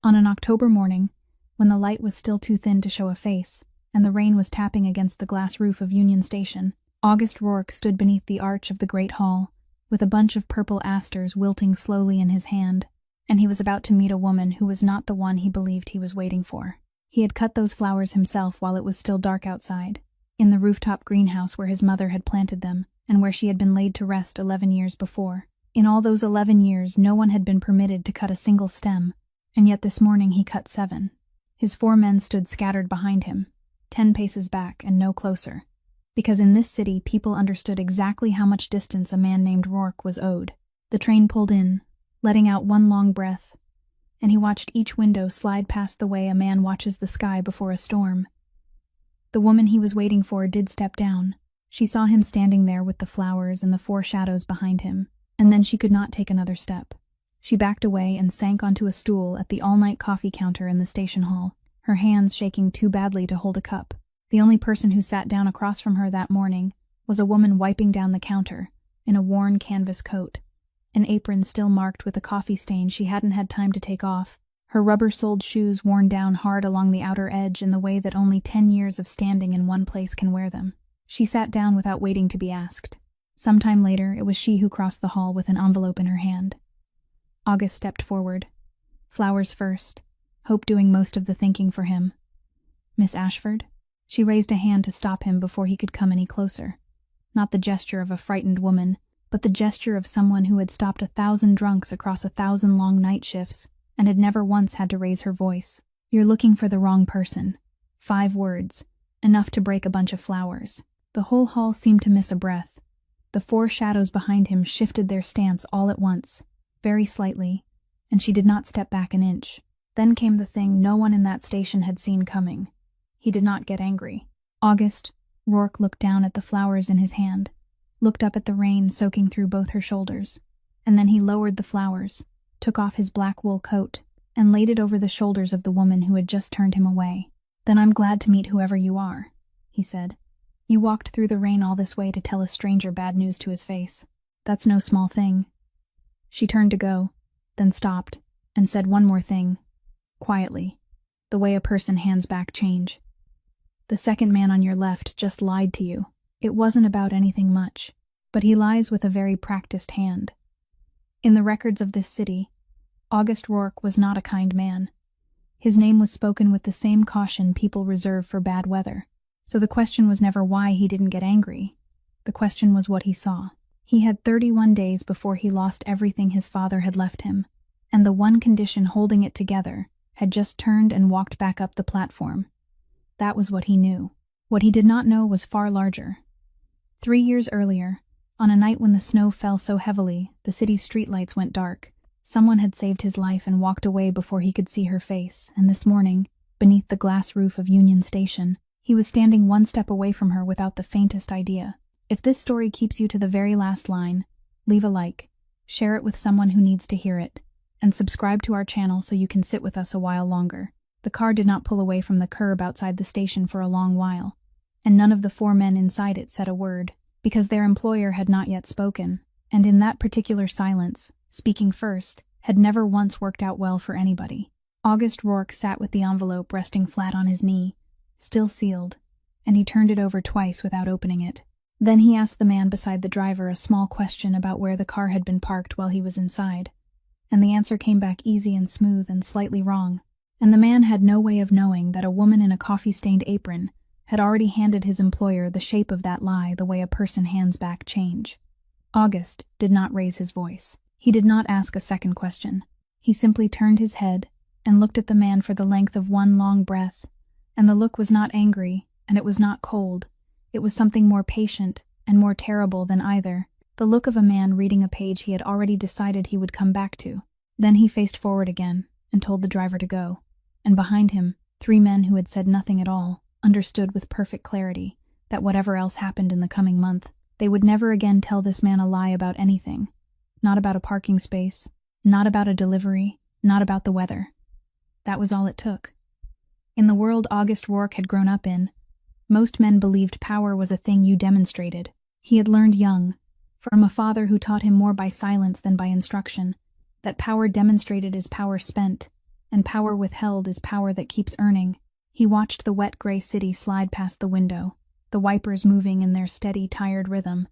On an October morning, when the light was still too thin to show a face, and the rain was tapping against the glass roof of Union Station, August Rourke stood beneath the arch of the great hall, with a bunch of purple asters wilting slowly in his hand, and he was about to meet a woman who was not the one he believed he was waiting for. He had cut those flowers himself while it was still dark outside, in the rooftop greenhouse where his mother had planted them, and where she had been laid to rest 11 years before. In all those 11 years, no one had been permitted to cut a single stem, and yet this morning he cut 7. His 4 men stood scattered behind him, 10 paces back and no closer, because in this city people understood exactly how much distance a man named Rourke was owed. The train pulled in, letting out one long breath, and he watched each window slide past the way a man watches the sky before a storm. The woman he was waiting for did step down. She saw him standing there with the flowers and the 4 shadows behind him, and then she could not take another step. She backed away and sank onto a stool at the all-night coffee counter in the station hall, her hands shaking too badly to hold a cup. The only person who sat down across from her that morning was a woman wiping down the counter, in a worn canvas coat, an apron still marked with a coffee stain she hadn't had time to take off, her rubber-soled shoes worn down hard along the outer edge in the way that only 10 years of standing in one place can wear them. She sat down without waiting to be asked. Some time later, it was she who crossed the hall with an envelope in her hand. August stepped forward. Flowers first, Hope doing most of the thinking for him. "Miss Ashford?" She raised a hand to stop him before he could come any closer. Not the gesture of a frightened woman, but the gesture of someone who had stopped 1,000 drunks across 1,000 long night shifts and had never once had to raise her voice. "You're looking for the wrong person." 5 words, enough to break a bunch of flowers. The whole hall seemed to miss a breath. The 4 shadows behind him shifted their stance all at once, very slightly, and she did not step back an inch. Then came the thing no one in that station had seen coming. He did not get angry. August Rourke looked down at the flowers in his hand, looked up at the rain soaking through both her shoulders, and then he lowered the flowers, took off his black wool coat, and laid it over the shoulders of the woman who had just turned him away. "Then I'm glad to meet whoever you are," he said. "You walked through the rain all this way to tell a stranger bad news to his face. That's no small thing." She turned to go, then stopped, and said one more thing, quietly, the way a person hands back change. "The second man on your left just lied to you. It wasn't about anything much, but he lies with a very practiced hand." In the records of this city, August Rourke was not a kind man. His name was spoken with the same caution people reserve for bad weather. So the question was never why he didn't get angry. The question was what he saw. He had 31 days before he lost everything his father had left him, and the one condition holding it together had just turned and walked back up the platform. That was what he knew. What he did not know was far larger. 3 years earlier, on a night when the snow fell so heavily the city's streetlights went dark, someone had saved his life and walked away before he could see her face, and this morning, beneath the glass roof of Union Station, he was standing one step away from her without the faintest idea. If this story keeps you to the very last line, leave a like, share it with someone who needs to hear it, and subscribe to our channel so you can sit with us a while longer. The car did not pull away from the curb outside the station for a long while, and none of the 4 men inside it said a word, because their employer had not yet spoken, and in that particular silence, speaking first, had never once worked out well for anybody. August Rourke sat with the envelope resting flat on his knee, still sealed, and he turned it over twice without opening it. Then he asked the man beside the driver a small question about where the car had been parked while he was inside, and the answer came back easy and smooth and slightly wrong, and the man had no way of knowing that a woman in a coffee-stained apron had already handed his employer the shape of that lie the way a person hands back change. August did not raise his voice. He did not ask a second question. He simply turned his head and looked at the man for the length of one long breath, and the look was not angry, and it was not cold. It was something more patient and more terrible than either, the look of a man reading a page he had already decided he would come back to. Then he faced forward again and told the driver to go, and behind him, 3 men who had said nothing at all understood with perfect clarity that whatever else happened in the coming month, they would never again tell this man a lie about anything. Not about a parking space, not about a delivery, not about the weather. That was all it took. In the world August Rourke had grown up in, most men believed power was a thing you demonstrated. He had learned young, from a father who taught him more by silence than by instruction, that power demonstrated is power spent, and power withheld is power that keeps earning. He watched the wet gray city slide past the window, the wipers moving in their steady, tired rhythm,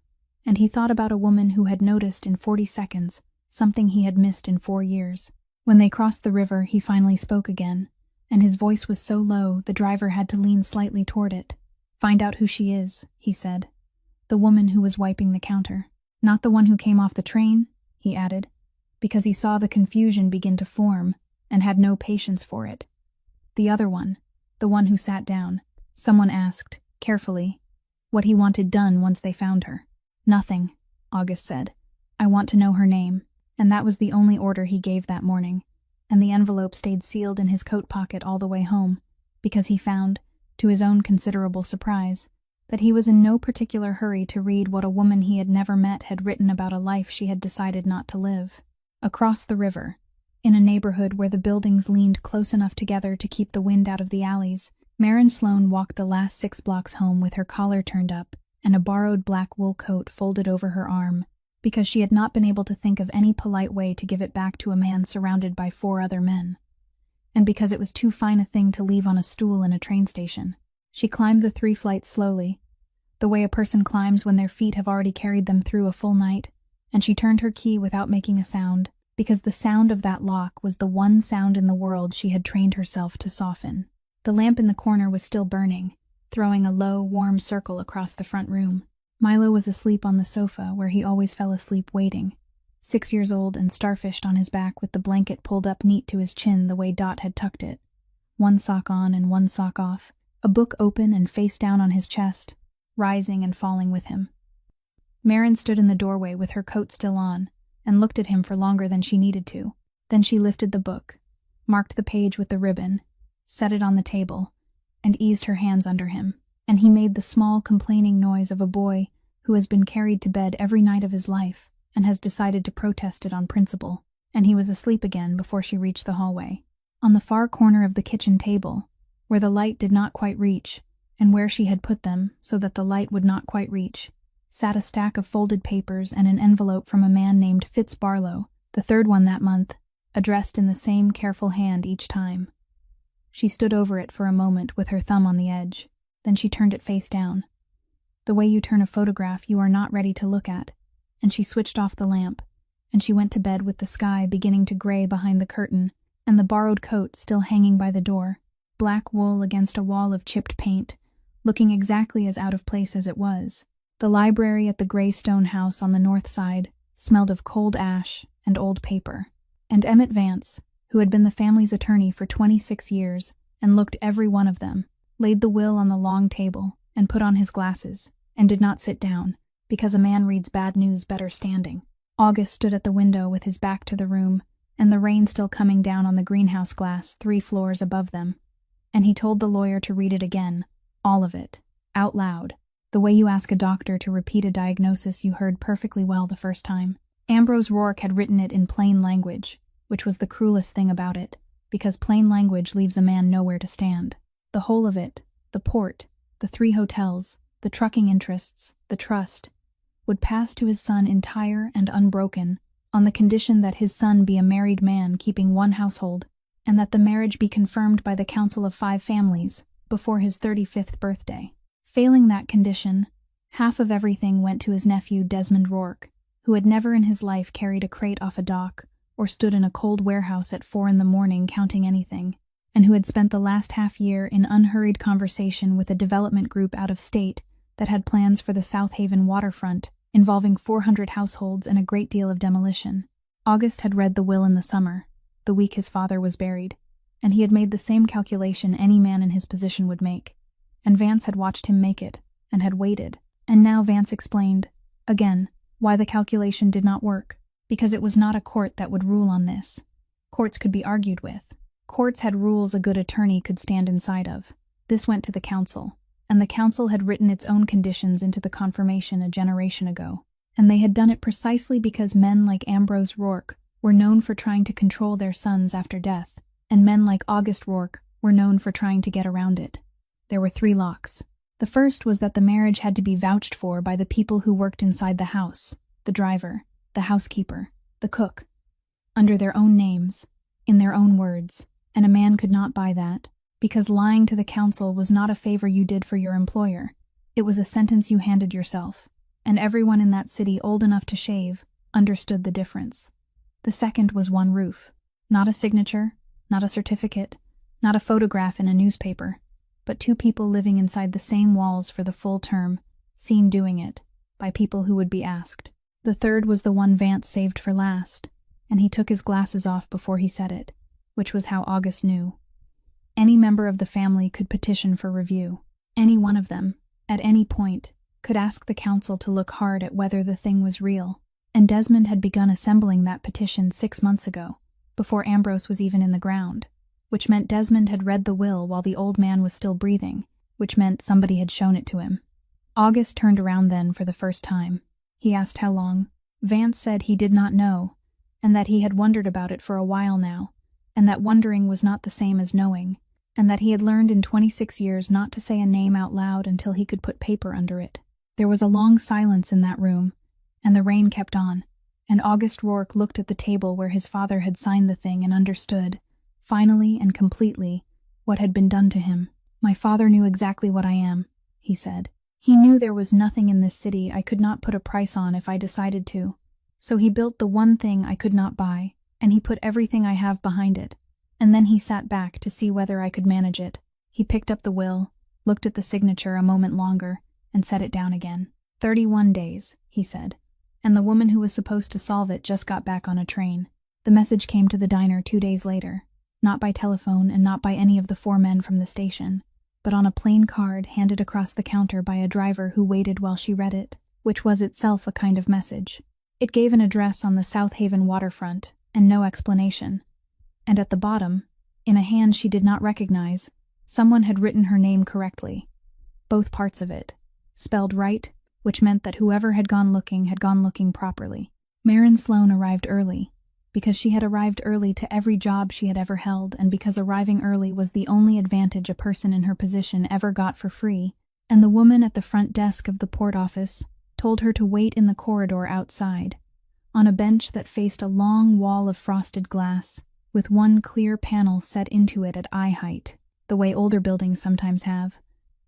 and he thought about a woman who had noticed in 40 seconds something he had missed in 4 years. When they crossed the river, he finally spoke again, and his voice was so low the driver had to lean slightly toward it. "Find out who she is," he said. "The woman who was wiping the counter. Not the one who came off the train," he added, because he saw the confusion begin to form and had no patience for it. "The other one, the one who sat down." Someone asked, carefully, what he wanted done once they found her. "Nothing," August said. "I want to know her name." And that was the only order he gave that morning, and the envelope stayed sealed in his coat pocket all the way home, because he found, to his own considerable surprise, that he was in no particular hurry to read what a woman he had never met had written about a life she had decided not to live. Across the river, in a neighborhood where the buildings leaned close enough together to keep the wind out of the alleys, Maren Sloan walked the last 6 blocks home with her collar turned up and a borrowed black wool coat folded over her arm, because she had not been able to think of any polite way to give it back to a man surrounded by 4 other men, and because it was too fine a thing to leave on a stool in a train station. She climbed the 3 flights slowly, the way a person climbs when their feet have already carried them through a full night, and she turned her key without making a sound, because the sound of that lock was the one sound in the world she had trained herself to soften. The lamp in the corner was still burning, throwing a low, warm circle across the front room. Milo was asleep on the sofa where he always fell asleep waiting, 6 years old and starfished on his back with the blanket pulled up neat to his chin the way Dot had tucked it. 1 sock on and 1 sock off, a book open and face down on his chest, rising and falling with him. Maren stood in the doorway with her coat still on, and looked at him for longer than she needed to. Then she lifted the book, marked the page with the ribbon, set it on the table, and eased her hands under him, and he made the small, complaining noise of a boy who has been carried to bed every night of his life and has decided to protest it on principle, and he was asleep again before she reached the hallway. On the far corner of the kitchen table, where the light did not quite reach, and where she had put them so that the light would not quite reach, sat a stack of folded papers and an envelope from a man named Fitz Barlow, the 3rd one that month, addressed in the same careful hand each time. She stood over it for a moment with her thumb on the edge. Then she turned it face down, the way you turn a photograph you are not ready to look at, and she switched off the lamp, and she went to bed with the sky beginning to gray behind the curtain, and the borrowed coat still hanging by the door, black wool against a wall of chipped paint, looking exactly as out of place as it was. The library at the gray stone house on the north side smelled of cold ash and old paper, and Emmett Vance, who had been the family's attorney for 26 years and looked every one of them, laid the will on the long table and put on his glasses, and did not sit down, because a man reads bad news better standing. August stood at the window with his back to the room, and the rain still coming down on the greenhouse glass 3 floors above them, and he told the lawyer to read it again, all of it, out loud, the way you ask a doctor to repeat a diagnosis you heard perfectly well the first time. Ambrose Rourke had written it in plain language, which was the cruelest thing about it, because plain language leaves a man nowhere to stand. The whole of it, the port, the 3 hotels, the trucking interests, the trust, would pass to his son entire and unbroken, on the condition that his son be a married man keeping 1 household, and that the marriage be confirmed by the Council of 5 Families before his 35th birthday. Failing that condition, half of everything went to his nephew Desmond Rourke, who had never in his life carried a crate off a dock or stood in a cold warehouse at 4 in the morning counting anything, and who had spent the last half-year in unhurried conversation with a development group out of state that had plans for the South Haven waterfront involving 400 households and a great deal of demolition. August had read the will in the summer, the week his father was buried, and he had made the same calculation any man in his position would make, and Vance had watched him make it, and had waited, and now Vance explained, again, why the calculation did not work, because it was not a court that would rule on this. Courts could be argued with. Courts had rules a good attorney could stand inside of. This went to the council, and the council had written its own conditions into the confirmation a generation ago, and they had done it precisely because men like Ambrose Rourke were known for trying to control their sons after death, and men like August Rourke were known for trying to get around it. There were 3 locks. The first was that the marriage had to be vouched for by the people who worked inside the house, the driver, the housekeeper, the cook, under their own names, in their own words, and a man could not buy that, because lying to the council was not a favor you did for your employer. It was a sentence you handed yourself, and everyone in that city old enough to shave understood the difference. The second was one roof. Not a signature, not a certificate, not a photograph in a newspaper, but two people living inside the same walls for the full term, seen doing it, by people who would be asked. The third was the one Vance saved for last, and he took his glasses off before he said it, which was how August knew. Any member of the family could petition for review. Any one of them, at any point, could ask the council to look hard at whether the thing was real, and Desmond had begun assembling that petition 6 months ago, before Ambrose was even in the ground, which meant Desmond had read the will while the old man was still breathing, which meant somebody had shown it to him. August turned around then for the first time. He asked how long. Vance said he did not know, and that he had wondered about it for a while now, and that wondering was not the same as knowing, and that he had learned in 26 years not to say a name out loud until he could put paper under it. There was a long silence in that room, and the rain kept on, and August Rourke looked at the table where his father had signed the thing and understood, finally and completely, what had been done to him. "My father knew exactly what I am," he said. "He knew there was nothing in this city I could not put a price on if I decided to, so he built the one thing I could not buy, and he put everything I have behind it. And then he sat back to see whether I could manage it. He picked up the will, looked at the signature a moment longer, and set it down again. 31 days, he said, and the woman who was supposed to solve it just got back on a train. The message came to the diner 2 days later, not by telephone and not by any of the 4 men from the station, but on a plain card handed across the counter by a driver who waited while she read it, which was itself a kind of message. It gave an address on the South Haven waterfront, and no explanation. And at the bottom, in a hand she did not recognize, someone had written her name correctly. Both parts of it, spelled right, which meant that whoever had gone looking properly. Marin Sloane arrived early, because she had arrived early to every job she had ever held, and because arriving early was the only advantage a person in her position ever got for free, and the woman at the front desk of the port office told her to wait in the corridor outside, on a bench that faced a long wall of frosted glass, with one clear panel set into it at eye height, the way older buildings sometimes have,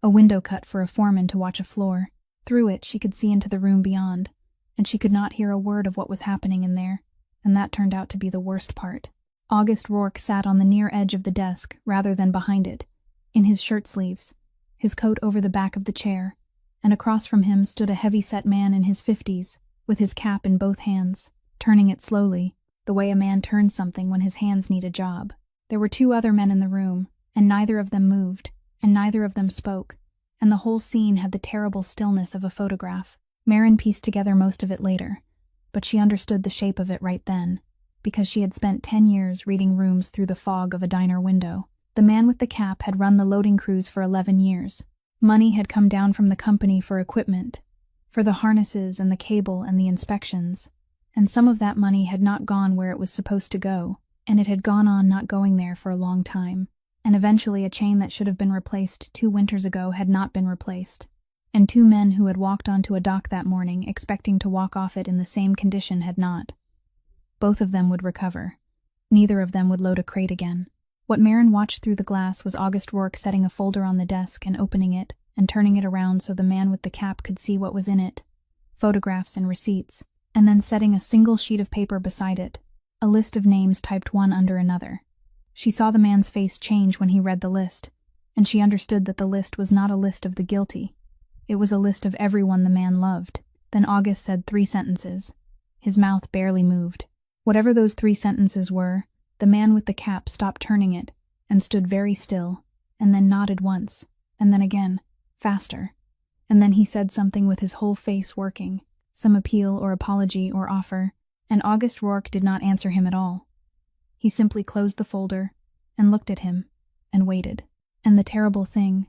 a window cut for a foreman to watch a floor. Through it she could see into the room beyond, and she could not hear a word of what was happening in there, and that turned out to be the worst part. August Rourke sat on the near edge of the desk rather than behind it, in his shirt sleeves, his coat over the back of the chair, and across from him stood a heavy-set man in his 50s, with his cap in both hands, turning it slowly, the way a man turns something when his hands need a job. There were 2 other men in the room, and neither of them moved, and neither of them spoke, and the whole scene had the terrible stillness of a photograph. Marin pieced together most of it later, but she understood the shape of it right then, because she had spent 10 years reading rooms through the fog of a diner window. The man with the cap had run the loading crews for 11 years. Money had come down from the company for equipment, for the harnesses and the cable and the inspections, and some of that money had not gone where it was supposed to go, and it had gone on not going there for a long time. And eventually a chain that should have been replaced 2 winters ago had not been replaced, and 2 men who had walked onto a dock that morning expecting to walk off it in the same condition had not. Both of them would recover. Neither of them would load a crate again. What Marin watched through the glass was August Rourke setting a folder on the desk and opening it and turning it around so the man with the cap could see what was in it, photographs and receipts, and then setting a single sheet of paper beside it, a list of names typed one under another. She saw the man's face change when he read the list, and she understood that the list was not a list of the guilty. It was a list of everyone the man loved. Then August said 3 sentences. His mouth barely moved. Whatever those 3 sentences were, the man with the cap stopped turning it, and stood very still, and then nodded once, and then again, faster. And then he said something with his whole face working, some appeal or apology or offer, and August Rourke did not answer him at all. He simply closed the folder, and looked at him, and waited. And the terrible thing,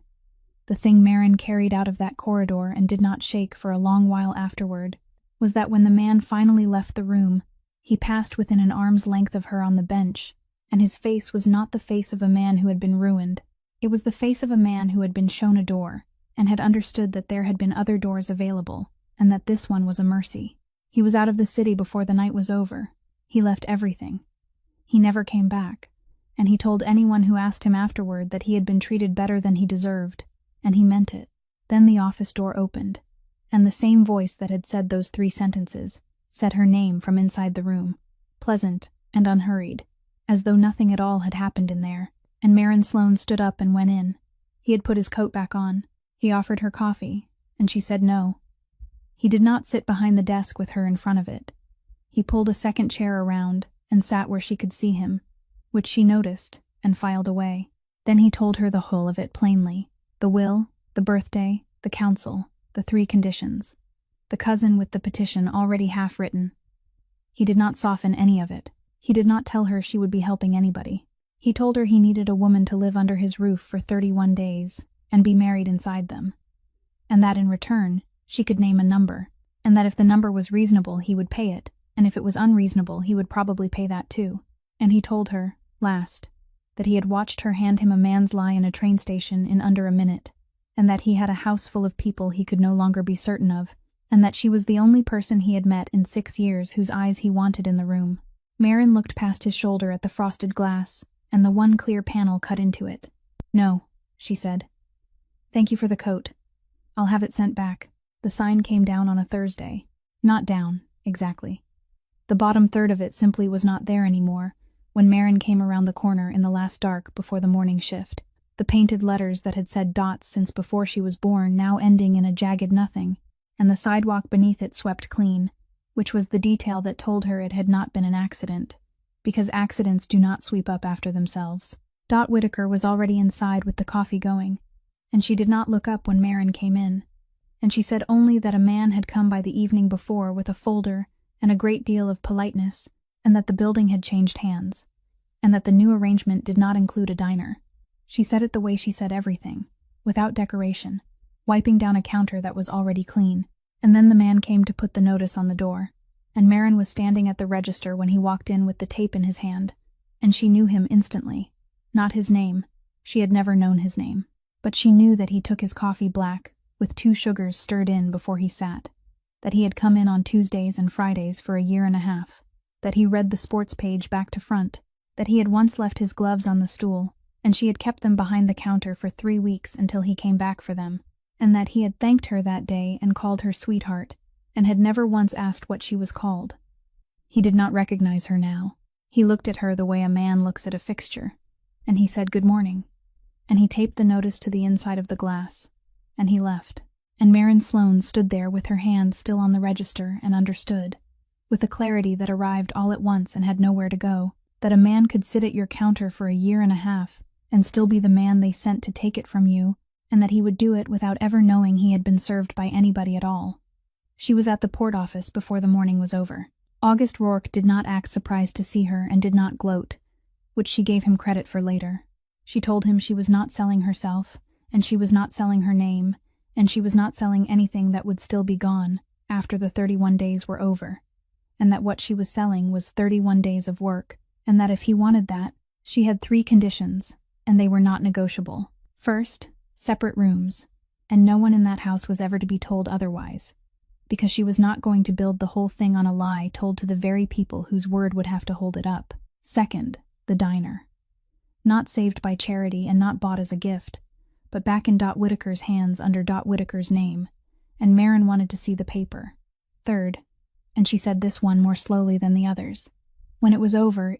the thing Marin carried out of that corridor and did not shake for a long while afterward, was that when the man finally left the room, he passed within an arm's length of her on the bench, and his face was not the face of a man who had been ruined. It was the face of a man who had been shown a door, and had understood that there had been other doors available, and that this one was a mercy. He was out of the city before the night was over. He left everything. He never came back, and he told anyone who asked him afterward that he had been treated better than he deserved, and he meant it. Then the office door opened, and the same voice that had said those 3 sentences said her name from inside the room, pleasant and unhurried, as though nothing at all had happened in there, and Marin Sloane stood up and went in. He had put his coat back on. He offered her coffee, and she said no. He did not sit behind the desk with her in front of it. He pulled a second chair around and sat where she could see him, which she noticed and filed away. Then he told her the whole of it plainly: the will, the birthday, the council, the 3 conditions, the cousin with the petition already half written. He did not soften any of it. He did not tell her she would be helping anybody. He told her he needed a woman to live under his roof for 31 days and be married inside them, and that in return she could name a number, and that if the number was reasonable he would pay it, and if it was unreasonable he would probably pay that too. And he told her, last, that he had watched her hand him a man's lie in a train station in under a minute, and that he had a house full of people he could no longer be certain of, and that she was the only person he had met in 6 years whose eyes he wanted in the room. Marin looked past his shoulder at the frosted glass, and the one clear panel cut into it. "No," she said. "Thank you for the coat. I'll have it sent back." The sign came down on a Thursday. Not down, exactly. The bottom third of it simply was not there anymore when Marin came around the corner in the last dark before the morning shift. The painted letters that had said dots since before she was born now ending in a jagged nothing, and the sidewalk beneath it swept clean, which was the detail that told her it had not been an accident, because accidents do not sweep up after themselves. Dot Whitaker was already inside with the coffee going, and she did not look up when Marin came in, and she said only that a man had come by the evening before with a folder and a great deal of politeness, and that the building had changed hands, and that the new arrangement did not include a diner. She said it the way she said everything, without decoration, wiping down a counter that was already clean. And then the man came to put the notice on the door, and Marin was standing at the register when he walked in with the tape in his hand, and she knew him instantly. Not his name. She had never known his name. But she knew that he took his coffee black, with 2 sugars stirred in before he sat, that he had come in on Tuesdays and Fridays for a year and a half, that he read the sports page back to front, that he had once left his gloves on the stool, and she had kept them behind the counter for 3 weeks until he came back for them, and that he had thanked her that day and called her sweetheart, and had never once asked what she was called. He did not recognize her now. He looked at her the way a man looks at a fixture, and he said good morning, and he taped the notice to the inside of the glass, and he left. And Marin Sloane stood there with her hand still on the register and understood, with a clarity that arrived all at once and had nowhere to go, that a man could sit at your counter for a year and a half and still be the man they sent to take it from you, and that he would do it without ever knowing he had been served by anybody at all. She was at the port office before the morning was over. August Rourke did not act surprised to see her and did not gloat, which she gave him credit for later. She told him she was not selling herself, and she was not selling her name, and she was not selling anything that would still be gone after the 31 days were over, and that what she was selling was 31 days of work, and that if he wanted that, she had 3 conditions, and they were not negotiable. First, separate rooms, and no one in that house was ever to be told otherwise, because she was not going to build the whole thing on a lie told to the very people whose word would have to hold it up. Second, the diner. Not saved by charity and not bought as a gift, but back in Dot Whitaker's hands under Dot Whitaker's name, and Marin wanted to see the paper. Third, and she said this one more slowly than the others, when it was over,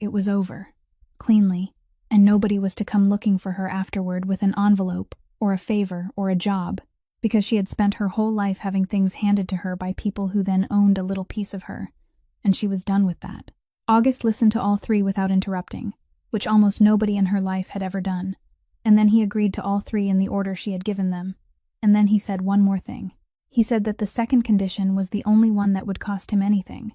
cleanly, and nobody was to come looking for her afterward with an envelope or a favor or a job, because she had spent her whole life having things handed to her by people who then owned a little piece of her, and she was done with that. August listened to all 3 without interrupting, which almost nobody in her life had ever done, and then he agreed to all 3 in the order she had given them, and then he said one more thing. He said that the second condition was the only one that would cost him anything,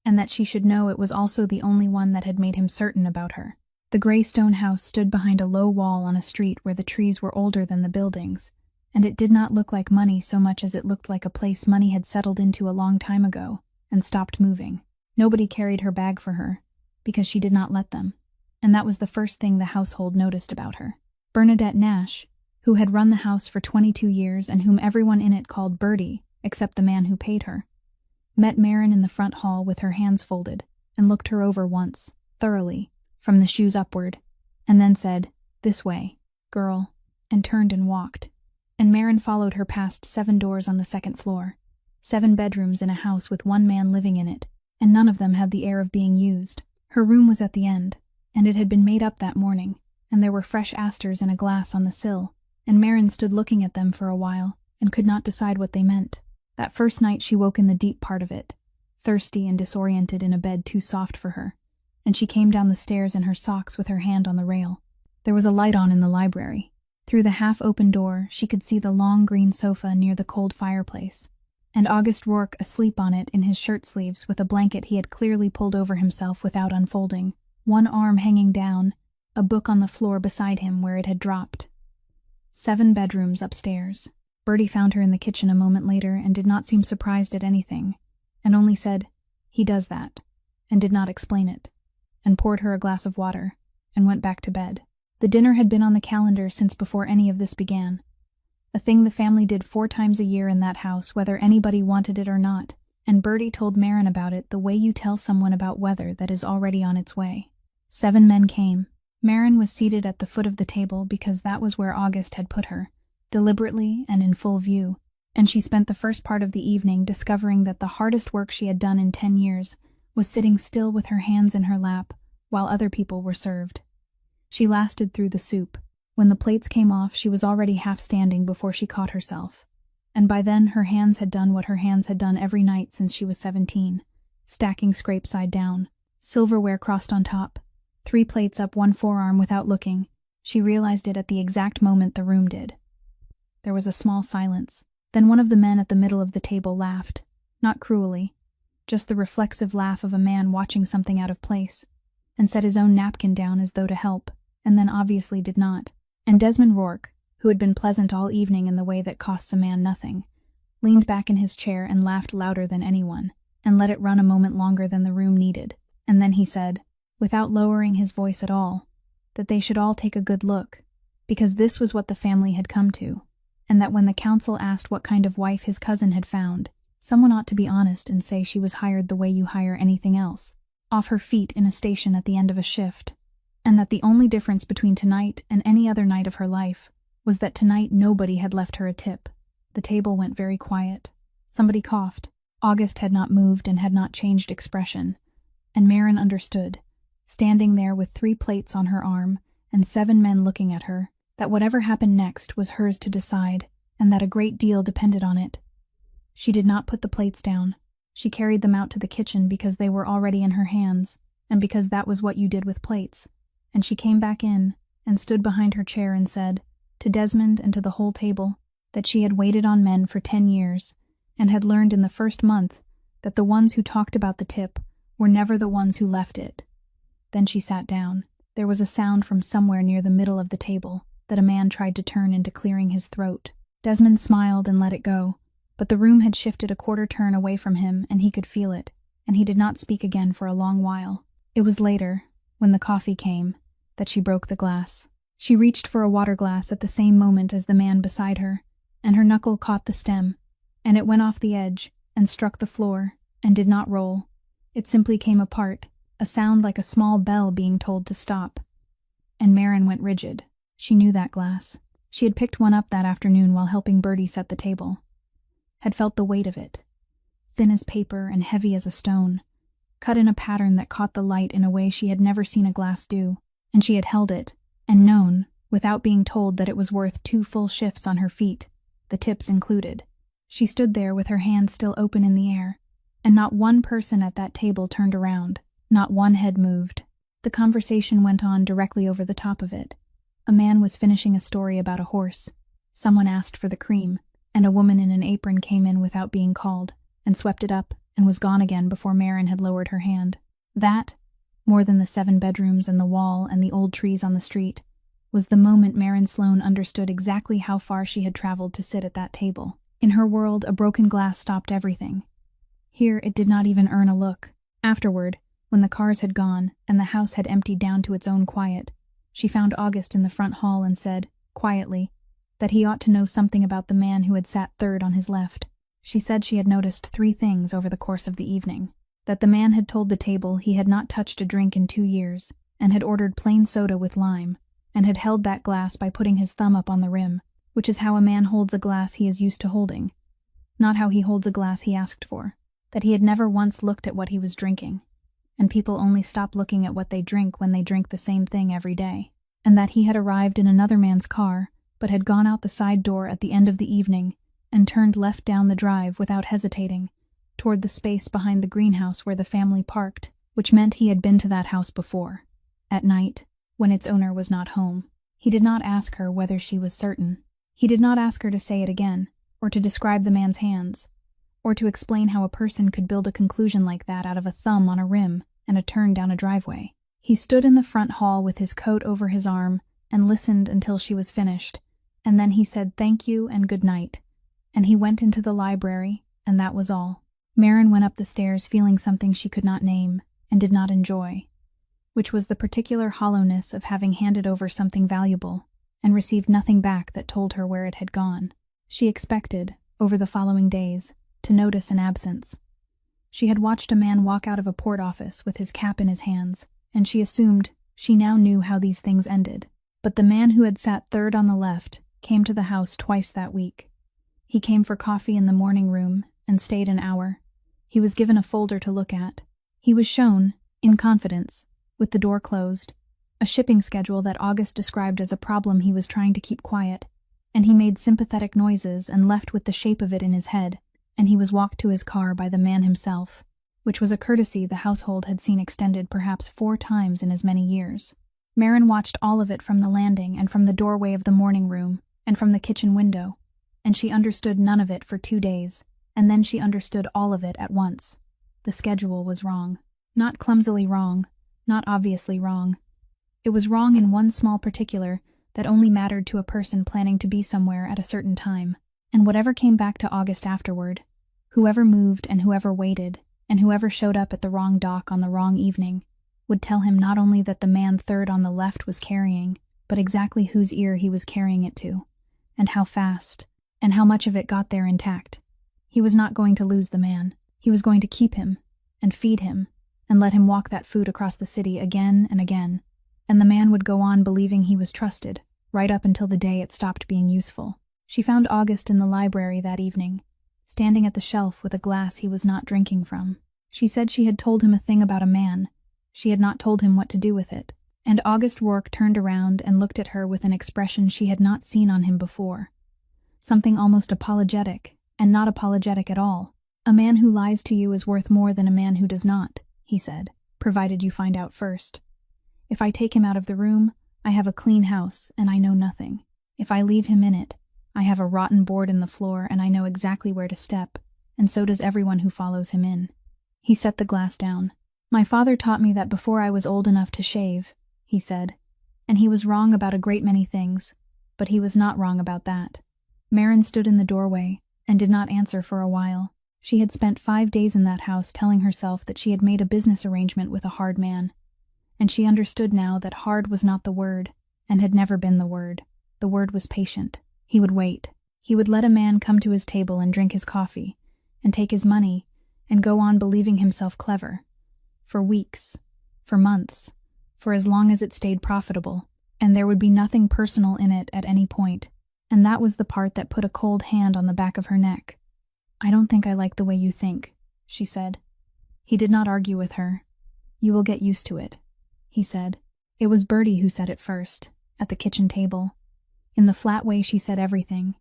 and that she should know it was also the only one that had made him certain about her. The gray stone house stood behind a low wall on a street where the trees were older than the buildings, and it did not look like money so much as it looked like a place money had settled into a long time ago and stopped moving. Nobody carried her bag for her, because she did not let them, and that was the first thing the household noticed about her. Bernadette Nash, who had run the house for 22 years and whom everyone in it called Bertie, except the man who paid her, met Marin in the front hall with her hands folded and looked her over once, thoroughly, from the shoes upward, and then said, "This way, girl," and turned and walked. And Marin followed her past 7 doors on the 2nd floor. 7 bedrooms in a house with 1 man living in it, and none of them had the air of being used. Her room was at the end, and it had been made up that morning, and there were fresh asters in a glass on the sill, and Marin stood looking at them for a while, and could not decide what they meant. That first night she woke in the deep part of it, thirsty and disoriented in a bed too soft for her, and she came down the stairs in her socks with her hand on the rail. There was a light on in the library. Through the half-open door she could see the long green sofa near the cold fireplace, and August Rourke asleep on it in his shirt-sleeves with a blanket he had clearly pulled over himself without unfolding, 1 arm hanging down, a book on the floor beside him where it had dropped. 7 bedrooms upstairs. Bertie found her in the kitchen a moment later and did not seem surprised at anything, and only said, "He does that," and did not explain it, and poured her a glass of water, and went back to bed. The dinner had been on the calendar since before any of this began. A thing the family did 4 times a year in that house, whether anybody wanted it or not, and Bertie told Marin about it the way you tell someone about weather that is already on its way. 7 men came. Marin was seated at the foot of the table because that was where August had put her, deliberately and in full view, and she spent the first part of the evening discovering that the hardest work she had done in 10 years was sitting still with her hands in her lap while other people were served. She lasted through the soup. When the plates came off, she was already half standing before she caught herself, and by then her hands had done what her hands had done every night since she was 17, stacking scrape side down, silverware crossed on top, 3 plates up 1 forearm without looking. She realized it at the exact moment the room did. There was a small silence. Then one of the men at the middle of the table laughed, not cruelly, just the reflexive laugh of a man watching something out of place, and set his own napkin down as though to help, and then obviously did not. And Desmond Rourke, who had been pleasant all evening in the way that costs a man nothing, leaned back in his chair and laughed louder than anyone, and let it run a moment longer than the room needed, and then he said, without lowering his voice at all, that they should all take a good look, because this was what the family had come to, and that when the council asked what kind of wife his cousin had found, someone ought to be honest and say she was hired the way you hire anything else, off her feet in a station at the end of a shift, and that the only difference between tonight and any other night of her life was that tonight nobody had left her a tip. The table went very quiet. Somebody coughed. August had not moved and had not changed expression, and Marin understood, standing there with 3 plates on her arm and 7 men looking at her, that whatever happened next was hers to decide, and that a great deal depended on it. She did not put the plates down. She carried them out to the kitchen because they were already in her hands, and because that was what you did with plates. And she came back in, and stood behind her chair and said, to Desmond and to the whole table, that she had waited on men for 10 years, and had learned in the first month that the ones who talked about the tip were never the ones who left it. Then she sat down. There was a sound from somewhere near the middle of the table that a man tried to turn into clearing his throat. Desmond smiled and let it go, but the room had shifted a quarter turn away from him and he could feel it, and he did not speak again for a long while. It was later, when the coffee came, that she broke the glass. She reached for a water glass at the same moment as the man beside her, and her knuckle caught the stem, and it went off the edge and struck the floor, and did not roll. It simply came apart, a sound like a small bell being told to stop. And Marin went rigid. She knew that glass. She had picked one up that afternoon while helping Bertie set the table. Had felt the weight of it. Thin as paper and heavy as a stone. Cut in a pattern that caught the light in a way she had never seen a glass do. And she had held it, and known, without being told, that it was worth 2 full shifts on her feet, the tips included. She stood there with her hand still open in the air, and not one person at that table turned around. Not one head moved. The conversation went on directly over the top of it. A man was finishing a story about a horse. Someone asked for the cream, and a woman in an apron came in without being called, and swept it up, and was gone again before Marin had lowered her hand. That, more than the 7 bedrooms and the wall and the old trees on the street, was the moment Marin Sloane understood exactly how far she had traveled to sit at that table. In her world, a broken glass stopped everything. Here it did not even earn a look. Afterward, when the cars had gone and the house had emptied down to its own quiet, she found August in the front hall and said, quietly, that he ought to know something about the man who had sat third on his left. She said she had noticed 3 things over the course of the evening. That the man had told the table he had not touched a drink in 2 years, and had ordered plain soda with lime, and had held that glass by putting his thumb up on the rim, which is how a man holds a glass he is used to holding, not how he holds a glass he asked for. That he had never once looked at what he was drinking, and people only stop looking at what they drink when they drink the same thing every day, and that he had arrived in another man's car, but had gone out the side door at the end of the evening and turned left down the drive without hesitating, toward the space behind the greenhouse where the family parked, which meant he had been to that house before, at night, when its owner was not home. He did not ask her whether she was certain. He did not ask her to say it again, or to describe the man's hands, or to explain how a person could build a conclusion like that out of a thumb on a rim and a turn down a driveway. He stood in the front hall with his coat over his arm and listened until she was finished, and then he said thank you and good night, and he went into the library, and that was all. Maren went up the stairs feeling something she could not name and did not enjoy, which was the particular hollowness of having handed over something valuable and received nothing back that told her where it had gone. She expected, over the following days, to notice an absence. She had watched a man walk out of a port office with his cap in his hands, and she assumed she now knew how these things ended. But the man who had sat third on the left came to the house twice that week. He came for coffee in the morning room and stayed an hour. He was given a folder to look at. He was shown, in confidence, with the door closed, a shipping schedule that August described as a problem he was trying to keep quiet, and he made sympathetic noises and left with the shape of it in his head, and he was walked to his car by the man himself, which was a courtesy the household had seen extended perhaps 4 times in as many years. Maren watched all of it from the landing and from the doorway of the morning room and from the kitchen window, and she understood none of it for 2 days, and then she understood all of it at once. The schedule was wrong. Not clumsily wrong, not obviously wrong. It was wrong in one small particular that only mattered to a person planning to be somewhere at a certain time. And whatever came back to August afterward, whoever moved and whoever waited, and whoever showed up at the wrong dock on the wrong evening, would tell him not only that the man third on the left was carrying, but exactly whose ear he was carrying it to, and how fast, and how much of it got there intact. He was not going to lose the man. He was going to keep him, and feed him, and let him walk that food across the city again and again, and the man would go on believing he was trusted, right up until the day it stopped being useful. She found August in the library that evening, standing at the shelf with a glass he was not drinking from. She said she had told him a thing about a man. She had not told him what to do with it. And August Rourke turned around and looked at her with an expression she had not seen on him before. Something almost apologetic, and not apologetic at all. A man who lies to you is worth more than a man who does not, he said, provided you find out first. If I take him out of the room, I have a clean house, and I know nothing. If I leave him in it, I have a rotten board in the floor and I know exactly where to step, and so does everyone who follows him in. He set the glass down. My father taught me that before I was old enough to shave, he said, and he was wrong about a great many things, but he was not wrong about that. Maren stood in the doorway and did not answer for a while. She had spent 5 days in that house telling herself that she had made a business arrangement with a hard man, and she understood now that hard was not the word, and had never been the word. The word was patient. He would wait. He would let a man come to his table and drink his coffee, and take his money, and go on believing himself clever. For weeks, for months, for as long as it stayed profitable, and there would be nothing personal in it at any point, and that was the part that put a cold hand on the back of her neck. I don't think I like the way you think, she said. He did not argue with her. You will get used to it, he said. It was Bertie who said it first, at the kitchen table. In the flat way she said everything,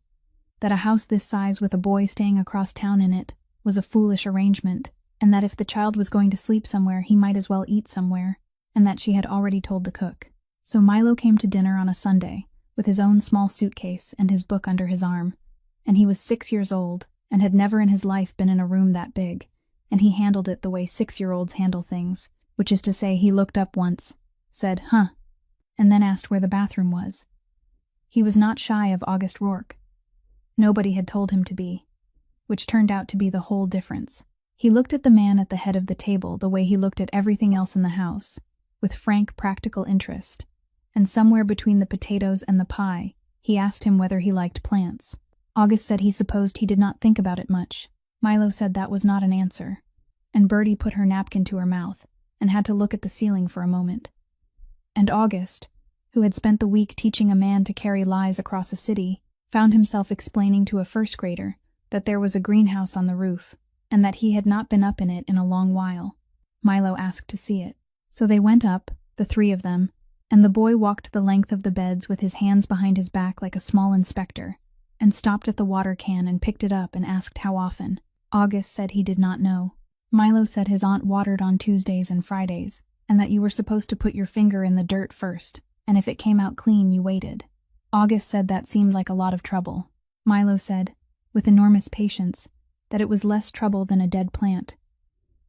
that a house this size with a boy staying across town in it was a foolish arrangement, and that if the child was going to sleep somewhere he might as well eat somewhere, and that she had already told the cook. So Milo came to dinner on a Sunday, with his own small suitcase and his book under his arm, and he was 6 years old, and had never in his life been in a room that big, and he handled it the way 6-year-olds handle things, which is to say he looked up once, said, "Huh," and then asked where the bathroom was. He was not shy of August Rourke. Nobody had told him to be, which turned out to be the whole difference. He looked at the man at the head of the table the way he looked at everything else in the house, with frank practical interest, and somewhere between the potatoes and the pie, he asked him whether he liked plants. August said he supposed he did not think about it much. Milo said that was not an answer, and Bertie put her napkin to her mouth and had to look at the ceiling for a moment. And August, who had spent the week teaching a man to carry lies across a city, found himself explaining to a first grader that there was a greenhouse on the roof, and that he had not been up in it in a long while. Milo asked to see it. So they went up, the three of them, and the boy walked the length of the beds with his hands behind his back like a small inspector, and stopped at the water can and picked it up and asked how often. August said he did not know. Milo said his aunt watered on Tuesdays and Fridays, and that you were supposed to put your finger in the dirt first, and if it came out clean you waited. August said that seemed like a lot of trouble. Milo said, with enormous patience, that it was less trouble than a dead plant.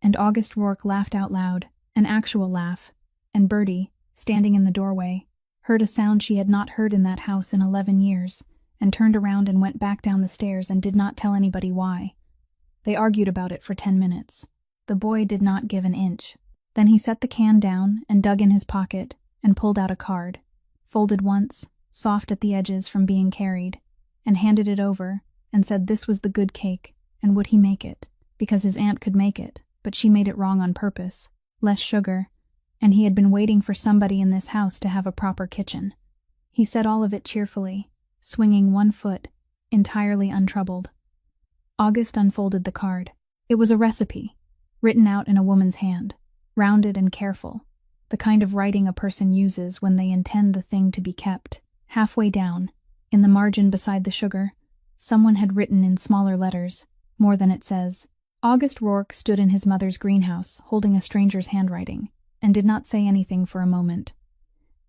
And August Rourke laughed out loud, an actual laugh, and Bertie, standing in the doorway, heard a sound she had not heard in that house in 11 years, and turned around and went back down the stairs and did not tell anybody why. They argued about it for 10 minutes. The boy did not give an inch. Then he set the can down and dug in his pocket and pulled out a card, folded once, soft at the edges from being carried, and handed it over and said this was the good cake, and would he make it, because his aunt could make it, but she made it wrong on purpose, less sugar, and he had been waiting for somebody in this house to have a proper kitchen. He said all of it cheerfully, swinging one foot, entirely untroubled. August unfolded the card. It was a recipe, written out in a woman's hand, rounded and careful, the kind of writing a person uses when they intend the thing to be kept. Halfway down, in the margin beside the sugar, someone had written in smaller letters, more than it says. August Rourke stood in his mother's greenhouse, holding a stranger's handwriting, and did not say anything for a moment.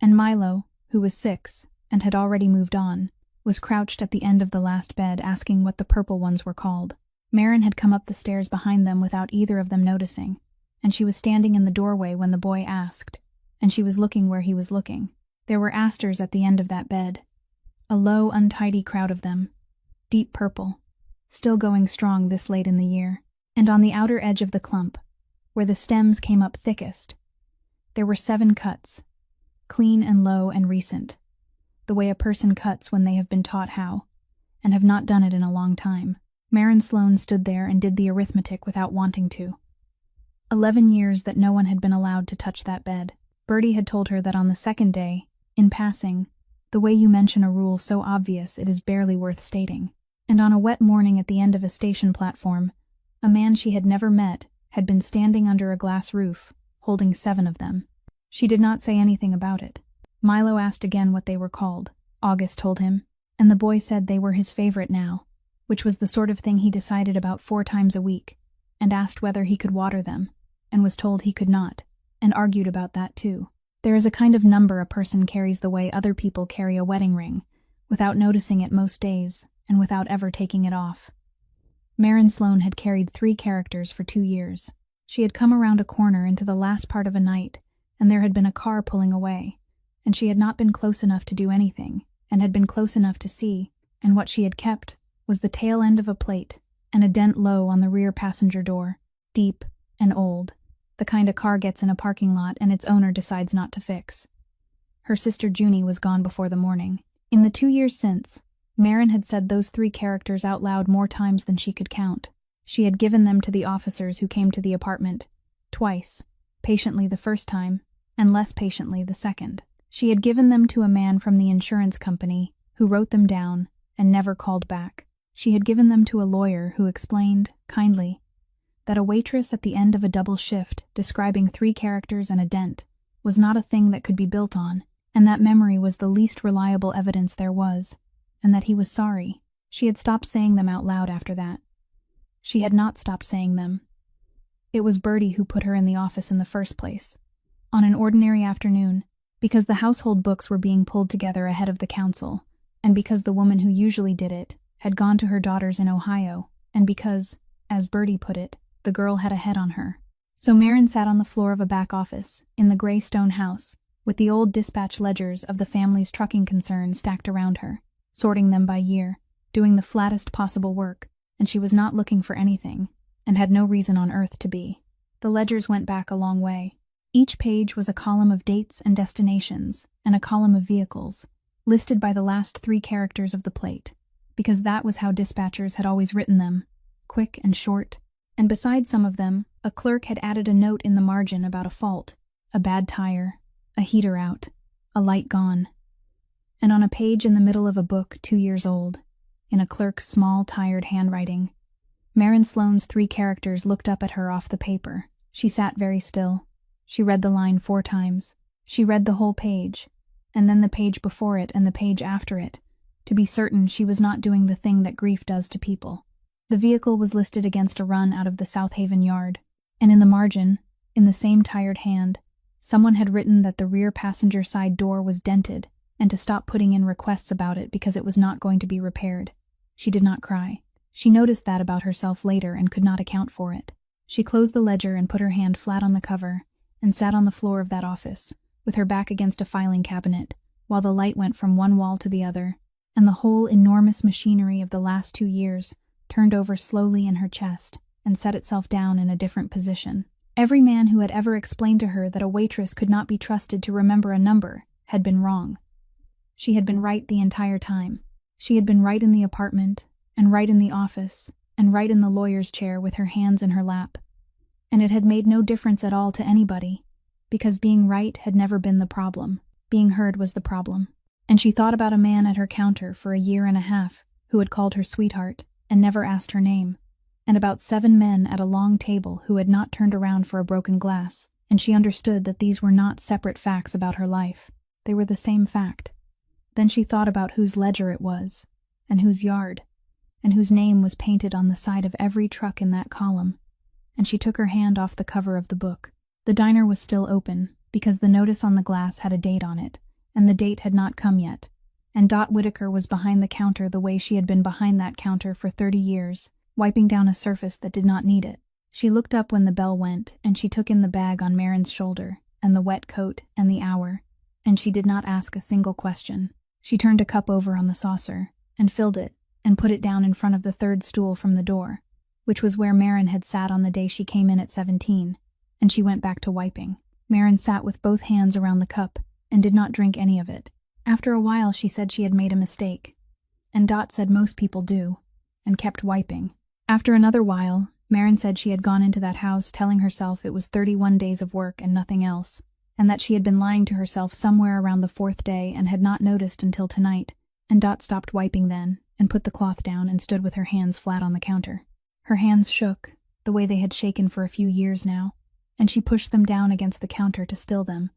And Milo, who was 6, and had already moved on, was crouched at the end of the last bed asking what the purple ones were called. Marin had come up the stairs behind them without either of them noticing, and she was standing in the doorway when the boy asked, and she was looking where he was looking. There were asters at the end of that bed, a low, untidy crowd of them, deep purple, still going strong this late in the year. And on the outer edge of the clump, where the stems came up thickest, there were 7 cuts, clean and low and recent, the way a person cuts when they have been taught how, and have not done it in a long time. Marin Sloane stood there and did the arithmetic without wanting to. 11 years that no one had been allowed to touch that bed. Bertie had told her that on the second day, in passing, the way you mention a rule so obvious it is barely worth stating. And on a wet morning at the end of a station platform, a man she had never met had been standing under a glass roof, holding 7 of them. She did not say anything about it. Milo asked again what they were called. August told him, and the boy said they were his favorite now, which was the sort of thing he decided about 4 times a week, and asked whether he could water them, and was told he could not, and argued about that too. There is a kind of number a person carries the way other people carry a wedding ring, without noticing it most days, and without ever taking it off. Marin Sloane had carried 3 characters for 2 years. She had come around a corner into the last part of a night, and there had been a car pulling away, and she had not been close enough to do anything, and had been close enough to see, and what she had kept was the tail end of a plate, and a dent low on the rear passenger door, deep and old, the kind a car gets in a parking lot and its owner decides not to fix. Her sister Junie was gone before the morning. In the 2 years since, Marin had said those 3 characters out loud more times than she could count. She had given them to the officers who came to the apartment, twice, patiently the first time, and less patiently the second. She had given them to a man from the insurance company, who wrote them down and never called back. She had given them to a lawyer who explained, kindly, that a waitress at the end of a double shift describing 3 characters and a dent was not a thing that could be built on, and that memory was the least reliable evidence there was, and that he was sorry. She had stopped saying them out loud after that. She had not stopped saying them. It was Bertie who put her in the office in the first place, on an ordinary afternoon, because the household books were being pulled together ahead of the council, and because the woman who usually did it had gone to her daughters in Ohio, and because, as Bertie put it, the girl had a head on her. So Marin sat on the floor of a back office, in the gray stone house, with the old dispatch ledgers of the family's trucking concern stacked around her, sorting them by year, doing the flattest possible work, and she was not looking for anything, and had no reason on earth to be. The ledgers went back a long way. Each page was a column of dates and destinations, and a column of vehicles, listed by the last 3 characters of the plate, because that was how dispatchers had always written them, quick and short, and beside some of them, a clerk had added a note in the margin about a fault, a bad tire, A heater out, a light gone. And on a page in the middle of a book 2 years old, in a clerk's small, tired handwriting, Maren Sloane's 3 characters looked up at her off the paper. She sat very still. She read the line 4 times. She read the whole page, and then the page before it and the page after it, to be certain she was not doing the thing that grief does to people. The vehicle was listed against a run out of the South Haven yard, and in the margin, in the same tired hand, someone had written that the rear passenger side door was dented and to stop putting in requests about it because it was not going to be repaired. She did not cry. She noticed that about herself later and could not account for it. She closed the ledger and put her hand flat on the cover and sat on the floor of that office, with her back against a filing cabinet, while the light went from one wall to the other, and the whole enormous machinery of the last 2 years turned over slowly in her chest and set itself down in a different position. Every man who had ever explained to her that a waitress could not be trusted to remember a number had been wrong. She had been right the entire time. She had been right in the apartment, and right in the office, and right in the lawyer's chair with her hands in her lap. And it had made no difference at all to anybody, because being right had never been the problem. Being heard was the problem. And she thought about a man at her counter for 1.5 years who had called her sweetheart and never asked her name, and about 7 men at a long table who had not turned around for a broken glass, and she understood that these were not separate facts about her life. They were the same fact. Then she thought about whose ledger it was, and whose yard, and whose name was painted on the side of every truck in that column, and she took her hand off the cover of the book. The diner was still open, because the notice on the glass had a date on it, and the date had not come yet, and Dot Whitaker was behind the counter the way she had been behind that counter for 30 years, wiping down a surface that did not need it. She looked up when the bell went, and she took in the bag on Maren's shoulder, and the wet coat, and the hour, and she did not ask a single question. She turned a cup over on the saucer, and filled it, and put it down in front of the 3rd stool from the door, which was where Maren had sat on the day she came in at 17, and she went back to wiping. Maren sat with both hands around the cup, and did not drink any of it. After a while she said she had made a mistake, and Dot said most people do, and kept wiping. After another while, Maren said she had gone into that house telling herself it was 31 days of work and nothing else, and that she had been lying to herself somewhere around the 4th day and had not noticed until tonight, and Dot stopped wiping then, and put the cloth down and stood with her hands flat on the counter. Her hands shook, the way they had shaken for a few years now, and she pushed them down against the counter to still them,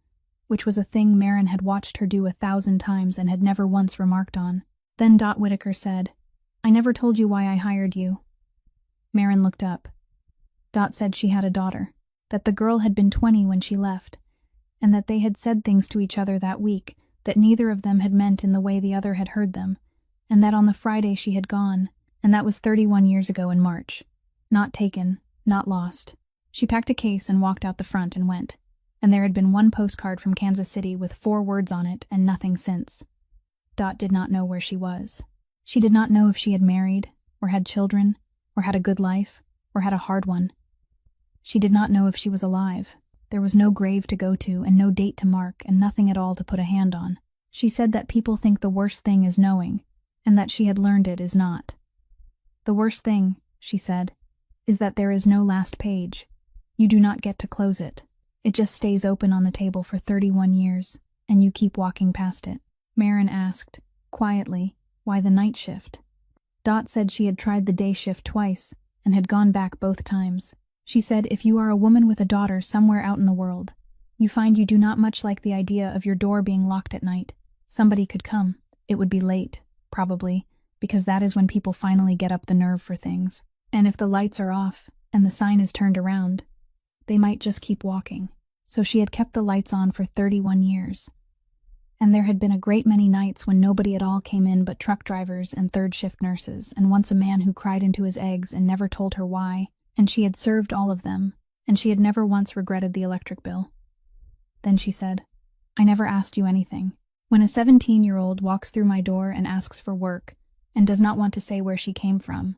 which was a thing Maren had watched her do 1,000 times and had never once remarked on. Then Dot Whitaker said, "I never told you why I hired you." Maren looked up. Dot said she had a daughter, that the girl had been 20 when she left, and that they had said things to each other that week that neither of them had meant in the way the other had heard them, and that on the Friday she had gone, and that was 31 years ago in March. Not taken, not lost. She packed a case and walked out the front and went, and there had been 1 postcard from Kansas City with 4 words on it and nothing since. Dot did not know where she was. She did not know if she had married, or had children, or had a good life, or had a hard one. She did not know if she was alive. There was no grave to go to and no date to mark and nothing at all to put a hand on. She said that people think the worst thing is knowing, and that she had learned it is not. The worst thing, she said, is that there is no last page. You do not get to close it. It just stays open on the table for 31 years, and you keep walking past it. Maren asked, quietly, why the night shift. Dot said she had tried the day shift twice, and had gone back both times. She said if you are a woman with a daughter somewhere out in the world, you find you do not much like the idea of your door being locked at night. Somebody could come. It would be late, probably, because that is when people finally get up the nerve for things. And if the lights are off, and the sign is turned around, they might just keep walking. So she had kept the lights on for 31 years. And there had been a great many nights when nobody at all came in but truck drivers and 3rd shift nurses, and once a man who cried into his eggs and never told her why, and she had served all of them, and she had never once regretted the electric bill. Then she said, I never asked you anything. When a 17-year-old walks through my door and asks for work, and does not want to say where she came from,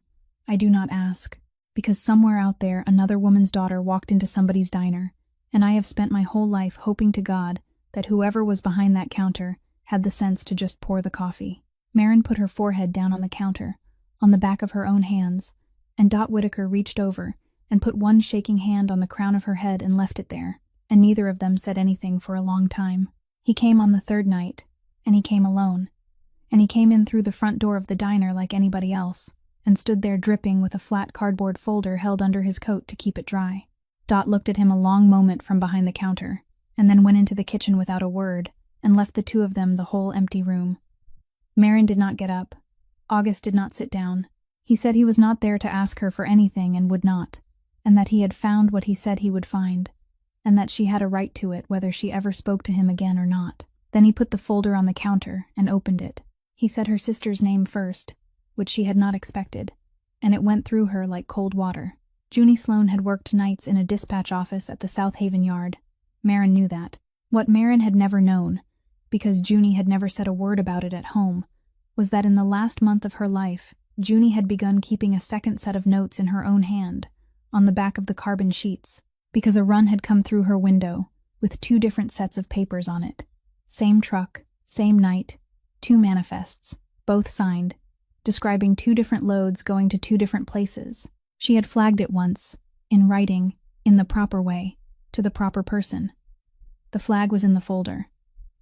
I do not ask, because somewhere out there another woman's daughter walked into somebody's diner, and I have spent my whole life hoping to God that whoever was behind that counter had the sense to just pour the coffee. Maren put her forehead down on the counter, on the back of her own hands, and Dot Whitaker reached over and put one shaking hand on the crown of her head and left it there. and neither of them said anything for a long time. He came on the third night, and he came alone. And he came in through the front door of the diner like anybody else, and stood there dripping with a flat cardboard folder held under his coat to keep it dry. Dot looked at him a long moment from behind the counter, and then went into the kitchen without a word, and left the two of them the whole empty room. Maren did not get up. August did not sit down. He said he was not there to ask her for anything and would not, and that he had found what he said he would find, and that she had a right to it whether she ever spoke to him again or not. Then he put the folder on the counter and opened it. He said her sister's name first, which she had not expected, and it went through her like cold water. Junie Sloane had worked nights in a dispatch office at the South Haven yard. Maren knew that. What Maren had never known, because Junie had never said a word about it at home, was that in the last month of her life, Junie had begun keeping a second set of notes in her own hand, on the back of the carbon sheets, because a run had come through her window, with 2 different sets of papers on it. Same truck, same night, 2 manifests, both signed, describing 2 different loads going to 2 different places. She had flagged it once, in writing, in the proper way, to the proper person. The flag was in the folder.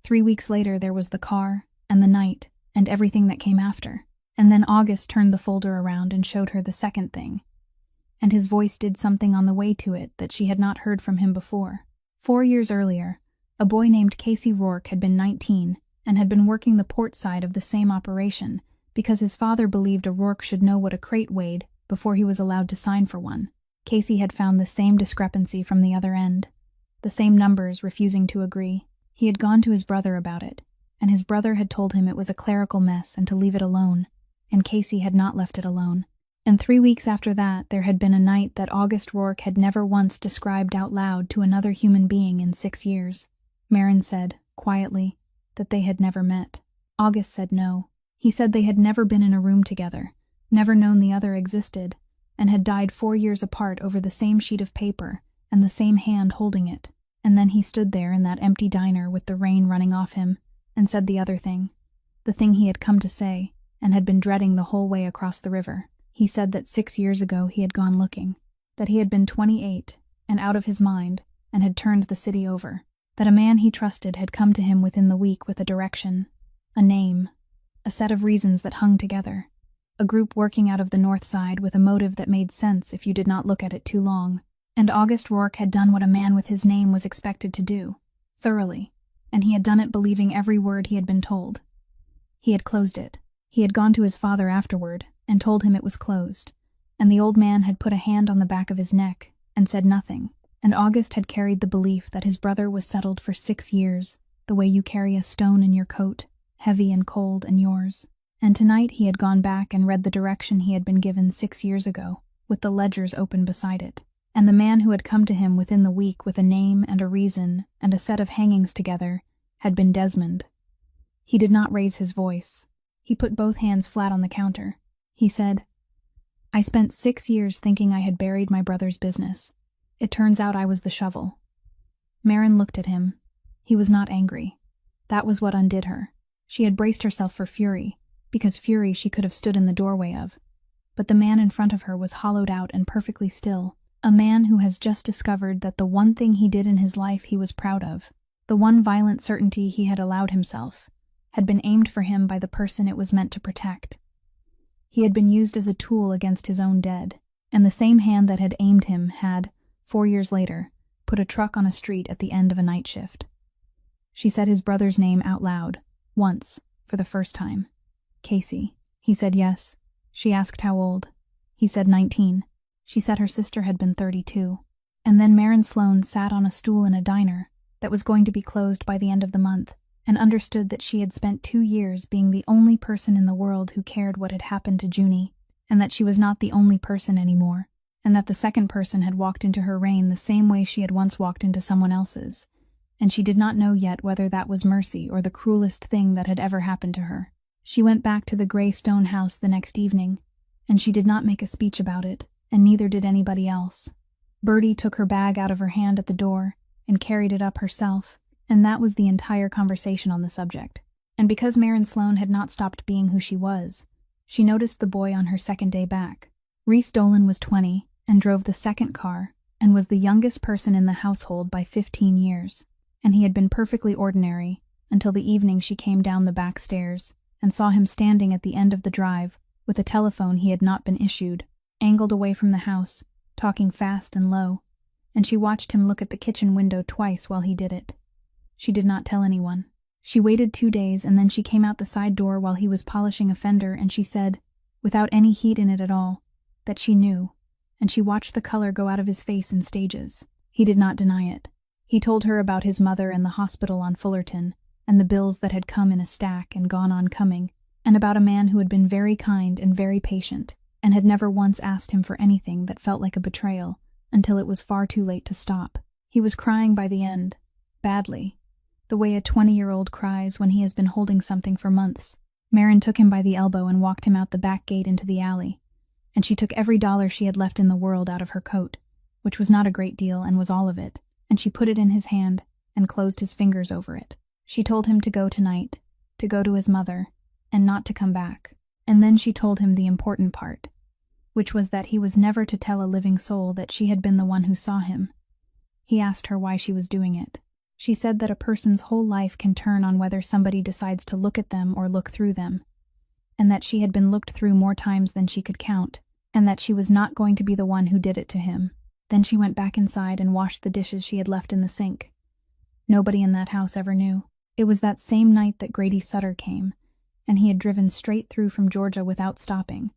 3 weeks later there was the car, and the night, and everything that came after. And then August turned the folder around and showed her the second thing. And his voice did something on the way to it that she had not heard from him before. 4 years earlier, a boy named Casey Rourke had been 19 and had been working the port side of the same operation because his father believed a Rourke should know what a crate weighed before he was allowed to sign for one. Casey had found the same discrepancy from the other end, the same numbers refusing to agree. He had gone to his brother about it, and his brother had told him it was a clerical mess and to leave it alone, and Casey had not left it alone. And 3 weeks after that, there had been a night that August Rourke had never once described out loud to another human being in 6 years. Maren said, quietly, that they had never met. August said no. He said they had never been in a room together, never known the other existed, and had died 4 years apart over the same sheet of paper and the same hand holding it. And then he stood there in that empty diner with the rain running off him, and said the other thing, the thing he had come to say, and had been dreading the whole way across the river. He said that 6 years ago he had gone looking, that he had been 28 and out of his mind and had turned the city over, that a man he trusted had come to him within the week with a direction, a name, a set of reasons that hung together, a group working out of the north side with a motive that made sense if you did not look at it too long. And August Rourke had done what a man with his name was expected to do, thoroughly, and he had done it believing every word he had been told. He had closed it. He had gone to his father afterward and told him it was closed, and the old man had put a hand on the back of his neck and said nothing, and August had carried the belief that his brother was settled for 6 years, the way you carry a stone in your coat, heavy and cold and yours. And tonight he had gone back and read the direction he had been given 6 years ago, with the ledgers open beside it. And the man who had come to him within the week with a name and a reason and a set of hangings together had been Desmond. He did not raise his voice. He put both hands flat on the counter. He said, "I spent 6 years thinking I had buried my brother's business. It turns out I was the shovel." Maren looked at him. He was not angry. That was what undid her. She had braced herself for fury, because fury she could have stood in the doorway of. But the man in front of her was hollowed out and perfectly still. A man who has just discovered that the one thing he did in his life he was proud of, the one violent certainty he had allowed himself, had been aimed for him by the person it was meant to protect. He had been used as a tool against his own dead, and the same hand that had aimed him had, 4 years later, put a truck on a street at the end of a night shift. She said his brother's name out loud, once, for the first time. Casey. He said yes. She asked how old. He said 19. She said her sister had been 32. And then Maren Sloane sat on a stool in a diner that was going to be closed by the end of the month, and understood that she had spent 2 years being the only person in the world who cared what had happened to Junie, and that she was not the only person anymore, and that the second person had walked into her reign the same way she had once walked into someone else's, and she did not know yet whether that was mercy or the cruelest thing that had ever happened to her. She went back to the gray stone house the next evening, and she did not make a speech about it, and neither did anybody else. Bertie took her bag out of her hand at the door and carried it up herself, and that was the entire conversation on the subject. And because Maren Sloane had not stopped being who she was, she noticed the boy on her second day back. Reese Dolan was 20 and drove the second car, and was the youngest person in the household by 15 years. And he had been perfectly ordinary until the evening she came down the back stairs and saw him standing at the end of the drive with a telephone he had not been issued, angled away from the house, talking fast and low, and she watched him look at the kitchen window twice while he did it. She did not tell anyone. She waited 2 days, and then she came out the side door while he was polishing a fender, and she said, without any heat in it at all, that she knew, and she watched the color go out of his face in stages. He did not deny it. He told her about his mother and the hospital on Fullerton, and the bills that had come in a stack and gone on coming, and about a man who had been very kind and very patient, and had never once asked him for anything that felt like a betrayal, until it was far too late to stop. He was crying by the end, badly, the way a 20-year-old cries when he has been holding something for months. Maren took him by the elbow and walked him out the back gate into the alley, and she took every dollar she had left in the world out of her coat, which was not a great deal and was all of it, and she put it in his hand and closed his fingers over it. She told him to go tonight, to go to his mother, and not to come back. And then she told him the important part, which was that he was never to tell a living soul that she had been the one who saw him. He asked her why she was doing it. She said that a person's whole life can turn on whether somebody decides to look at them or look through them, and that she had been looked through more times than she could count, and that she was not going to be the one who did it to him. Then she went back inside and washed the dishes she had left in the sink. Nobody in that house ever knew. It was that same night that Grady Sutter came, and he had driven straight through from Georgia without stopping,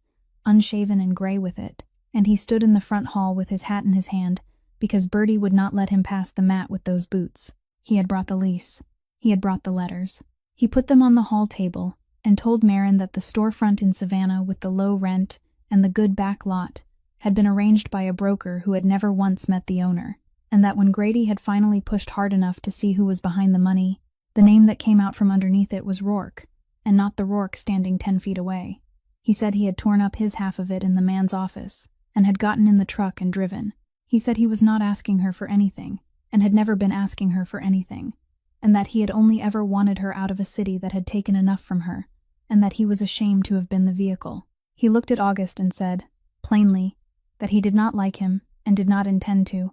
unshaven and gray with it, and he stood in the front hall with his hat in his hand because Bertie would not let him pass the mat with those boots. He had brought the lease. He had brought the letters. He put them on the hall table and told Maren that the storefront in Savannah with the low rent and the good back lot had been arranged by a broker who had never once met the owner, and that when Grady had finally pushed hard enough to see who was behind the money, the name that came out from underneath it was Rourke, and not the Rourke standing 10 feet away. He said he had torn up his half of it in the man's office and had gotten in the truck and driven. He said he was not asking her for anything, and had never been asking her for anything, and that he had only ever wanted her out of a city that had taken enough from her, and that he was ashamed to have been the vehicle. He looked at August and said, plainly, that he did not like him and did not intend to,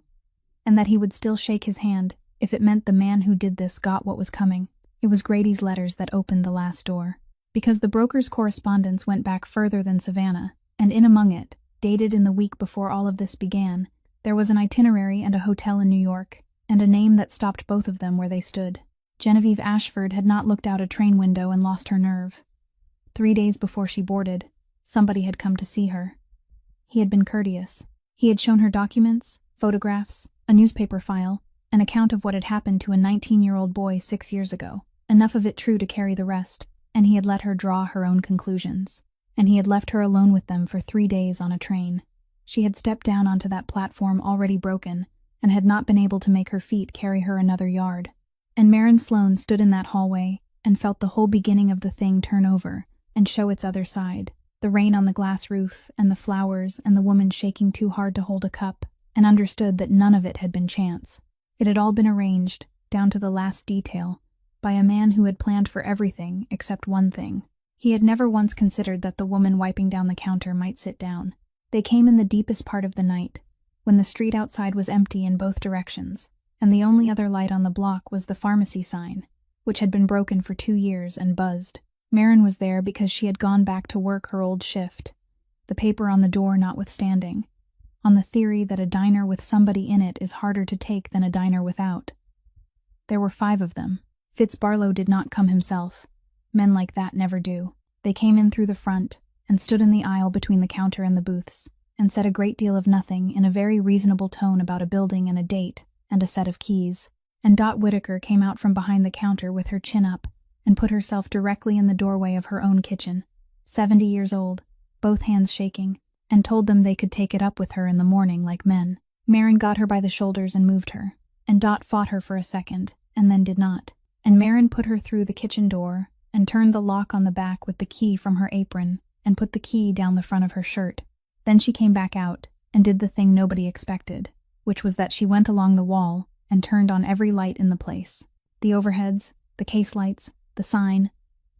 and that he would still shake his hand if it meant the man who did this got what was coming. It was Grady's letters that opened the last door, because the broker's correspondence went back further than Savannah, and in among it, dated in the week before all of this began, there was an itinerary and a hotel in New York, and a name that stopped both of them where they stood. Genevieve Ashford had not looked out a train window and lost her nerve. 3 days before she boarded, somebody had come to see her. He had been courteous. He had shown her documents, photographs, a newspaper file, an account of what had happened to a 19-year-old boy 6 years ago, enough of it true to carry the rest, and he had let her draw her own conclusions. And he had left her alone with them for 3 days on a train. She had stepped down onto that platform already broken, and had not been able to make her feet carry her another yard. And Maren Sloane stood in that hallway and felt the whole beginning of the thing turn over and show its other side, the rain on the glass roof and the flowers and the woman shaking too hard to hold a cup, and understood that none of it had been chance. It had all been arranged, down to the last detail, by a man who had planned for everything except one thing. He had never once considered that the woman wiping down the counter might sit down. They came in the deepest part of the night, when the street outside was empty in both directions, and the only other light on the block was the pharmacy sign, which had been broken for 2 years and buzzed. Maren was there because she had gone back to work her old shift, the paper on the door notwithstanding, on the theory that a diner with somebody in it is harder to take than a diner without. There were 5 of them. Fitzbarlow did not come himself. Men like that never do. They came in through the front and stood in the aisle between the counter and the booths, and said a great deal of nothing in a very reasonable tone about a building and a date and a set of keys. And Dot Whitaker came out from behind the counter with her chin up and put herself directly in the doorway of her own kitchen, 70 years old, both hands shaking, and told them they could take it up with her in the morning like men. Maren got her by the shoulders and moved her, and Dot fought her for a second, and then did not. And Maren put her through the kitchen door and turned the lock on the back with the key from her apron and put the key down the front of her shirt. Then she came back out and did the thing nobody expected, which was that she went along the wall and turned on every light in the place. The overheads, the case lights, the sign,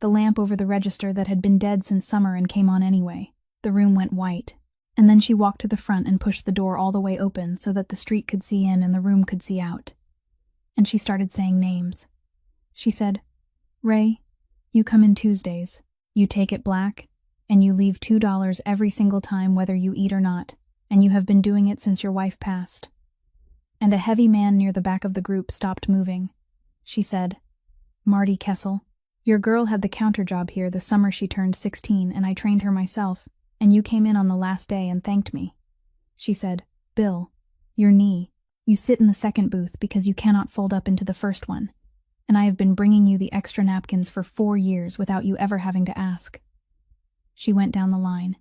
the lamp over the register that had been dead since summer and came on anyway. The room went white, And then she walked to the front and pushed the door all the way open so that the street could see in and the room could see out. And she started saying names. She said, "Ray, you come in Tuesdays, you take it black, and you leave $2 every single time whether you eat or not, and you have been doing it since your wife passed." And a heavy man near the back of the group stopped moving. She said, "Marty Kessel, your girl had the counter job here the summer she turned 16 and I trained her myself, and you came in on the last day and thanked me." She said, "Bill, your knee. You sit in the second booth because you cannot fold up into the first one, and I have been bringing you the extra napkins for 4 years without you ever having to ask." She went down the line.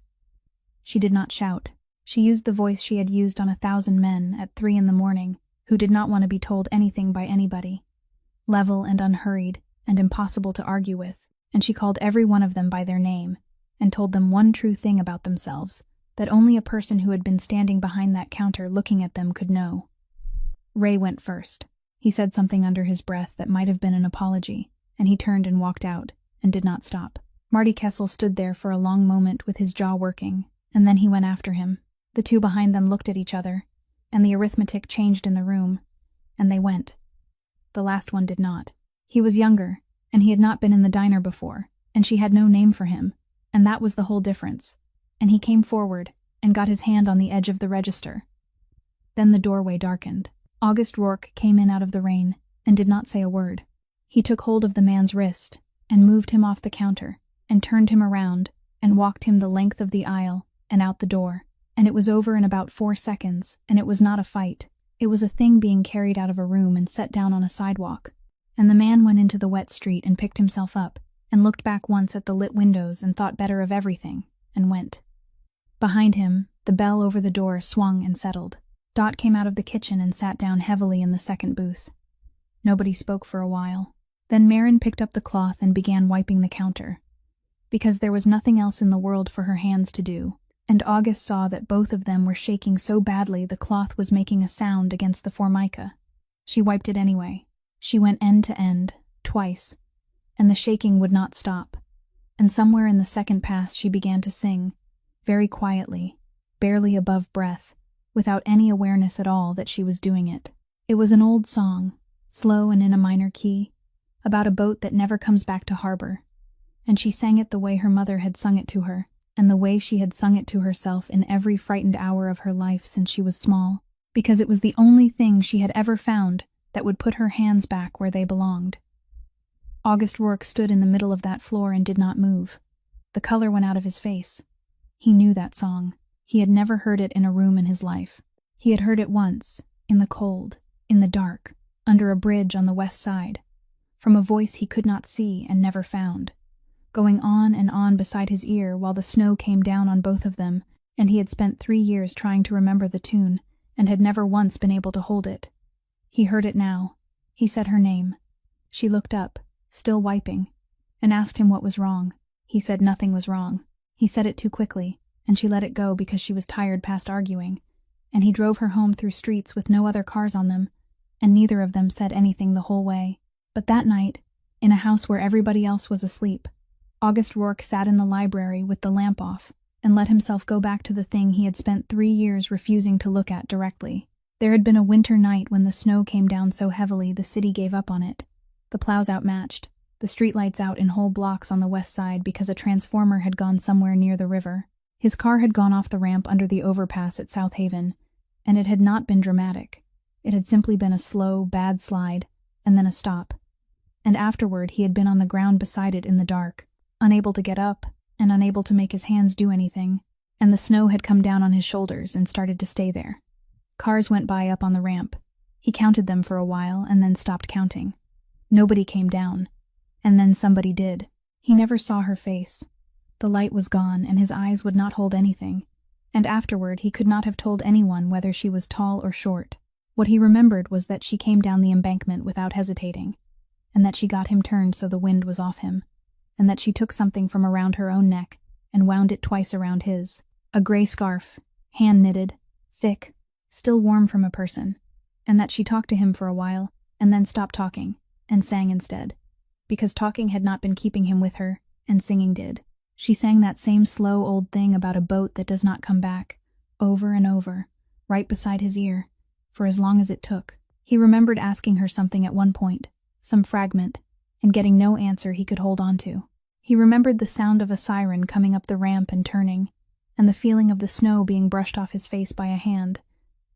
She did not shout. She used the voice she had used on 1,000 men at 3 in the morning who did not want to be told anything by anybody. Level and unhurried and impossible to argue with, and she called every one of them by their name and told them one true thing about themselves that only a person who had been standing behind that counter looking at them could know. Ray went first. He said something under his breath that might have been an apology, and he turned and walked out, and did not stop. Marty Kessel stood there for a long moment with his jaw working, and then he went after him. The two behind them looked at each other, and the arithmetic changed in the room, and they went. The last one did not. He was younger, and he had not been in the diner before, and she had no name for him, and that was the whole difference. And he came forward, and got his hand on the edge of the register. Then the doorway darkened. August Rourke came in out of the rain, and did not say a word. He took hold of the man's wrist, and moved him off the counter, and turned him around, and walked him the length of the aisle, and out the door. And it was over in about 4 seconds, and it was not a fight. It was a thing being carried out of a room and set down on a sidewalk. And the man went into the wet street and picked himself up, and looked back once at the lit windows and thought better of everything, and went. Behind him, the bell over the door swung and settled. Dot came out of the kitchen and sat down heavily in the second booth. Nobody spoke for a while. Then Marin picked up the cloth and began wiping the counter, because there was nothing else in the world for her hands to do, and August saw that both of them were shaking so badly the cloth was making a sound against the formica. She wiped it anyway. She went end to end, twice, and the shaking would not stop. And somewhere in the second pass she began to sing, very quietly, barely above breath, without any awareness at all that she was doing it. It was an old song, slow and in a minor key, about a boat that never comes back to harbor, and she sang it the way her mother had sung it to her, and the way she had sung it to herself in every frightened hour of her life since she was small, because it was the only thing she had ever found that would put her hands back where they belonged. August Rourke stood in the middle of that floor and did not move. The color went out of his face. He knew that song. He had never heard it in a room in his life. He had heard it once, in the cold, in the dark, under a bridge on the west side, from a voice he could not see and never found, going on and on beside his ear while the snow came down on both of them, and he had spent 3 years trying to remember the tune, and had never once been able to hold it. He heard it now. He said her name. She looked up, still wiping, and asked him what was wrong. He said nothing was wrong. He said it too quickly, and she let it go because she was tired past arguing, and he drove her home through streets with no other cars on them, and neither of them said anything the whole way. But that night, in a house where everybody else was asleep, August Rourke sat in the library with the lamp off, and let himself go back to the thing he had spent 3 years refusing to look at directly. There had been a winter night when the snow came down so heavily the city gave up on it. The plows outmatched, the streetlights out in whole blocks on the west side because a transformer had gone somewhere near the river. His car had gone off the ramp under the overpass at South Haven, and it had not been dramatic. It had simply been a slow, bad slide, and then a stop. And afterward he had been on the ground beside it in the dark, unable to get up, and unable to make his hands do anything, and the snow had come down on his shoulders and started to stay there. Cars went by up on the ramp. He counted them for a while and then stopped counting. Nobody came down, and then somebody did. He never saw her face. The light was gone, and his eyes would not hold anything, and afterward he could not have told anyone whether she was tall or short. What he remembered was that she came down the embankment without hesitating, and that she got him turned so the wind was off him, and that she took something from around her own neck and wound it twice around his, a gray scarf, hand-knitted, thick, still warm from a person, and that she talked to him for a while and then stopped talking and sang instead, because talking had not been keeping him with her, and singing did. She sang that same slow old thing about a boat that does not come back, over and over, right beside his ear, for as long as it took. He remembered asking her something at one point, some fragment, and getting no answer he could hold on to. He remembered the sound of a siren coming up the ramp and turning, and the feeling of the snow being brushed off his face by a hand,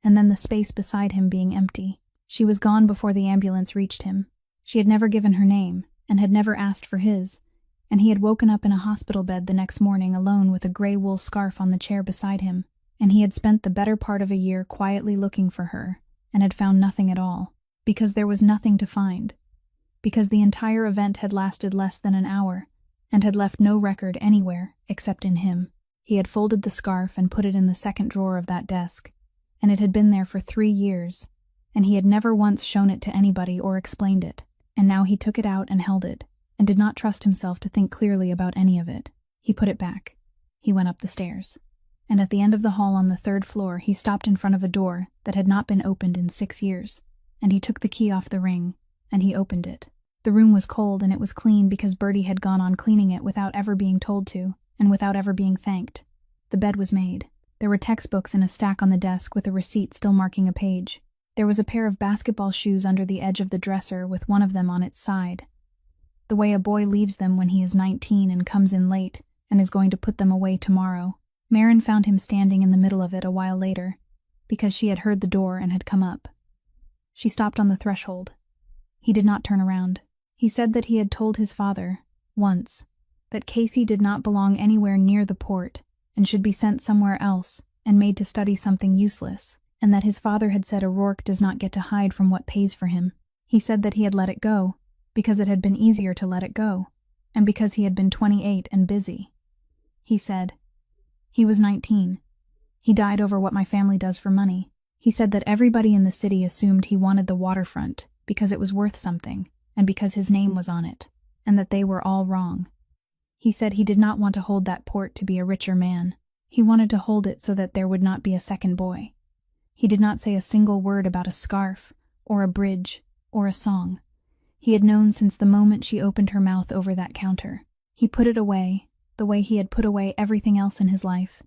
and then the space beside him being empty. She was gone before the ambulance reached him. She had never given her name, and had never asked for his, and he had woken up in a hospital bed the next morning alone with a gray wool scarf on the chair beside him, and he had spent the better part of a year quietly looking for her, and had found nothing at all, because there was nothing to find, because the entire event had lasted less than an hour, and had left no record anywhere except in him. He had folded the scarf and put it in the second drawer of that desk, and it had been there for 3 years, and he had never once shown it to anybody or explained it, and now he took it out and held it, and did not trust himself to think clearly about any of it. He put it back. He went up the stairs, and at the end of the hall on the 3rd floor he stopped in front of a door that had not been opened in 6 years, and he took the key off the ring, and he opened it. The room was cold and it was clean because Bertie had gone on cleaning it without ever being told to, and without ever being thanked. The bed was made. There were textbooks in a stack on the desk with a receipt still marking a page. There was a pair of basketball shoes under the edge of the dresser with one of them on its side, the way a boy leaves them when he is 19 and comes in late and is going to put them away tomorrow. Marin found him standing in the middle of it a while later, because she had heard the door and had come up. She stopped on the threshold. He did not turn around. He said that he had told his father, once, that Casey did not belong anywhere near the port and should be sent somewhere else and made to study something useless, and that his father had said O'Rourke does not get to hide from what pays for him. He said that he had let it go, because it had been easier to let it go, and because he had been 28 and busy. He said, he was 19. He died over what my family does for money. He said that everybody in the city assumed he wanted the waterfront because it was worth something, and because his name was on it, and that they were all wrong. He said he did not want to hold that port to be a richer man. He wanted to hold it so that there would not be a second boy. He did not say a single word about a scarf, or a bridge, or a song. He had known since the moment she opened her mouth over that counter. He put it away, the way he had put away everything else in his life,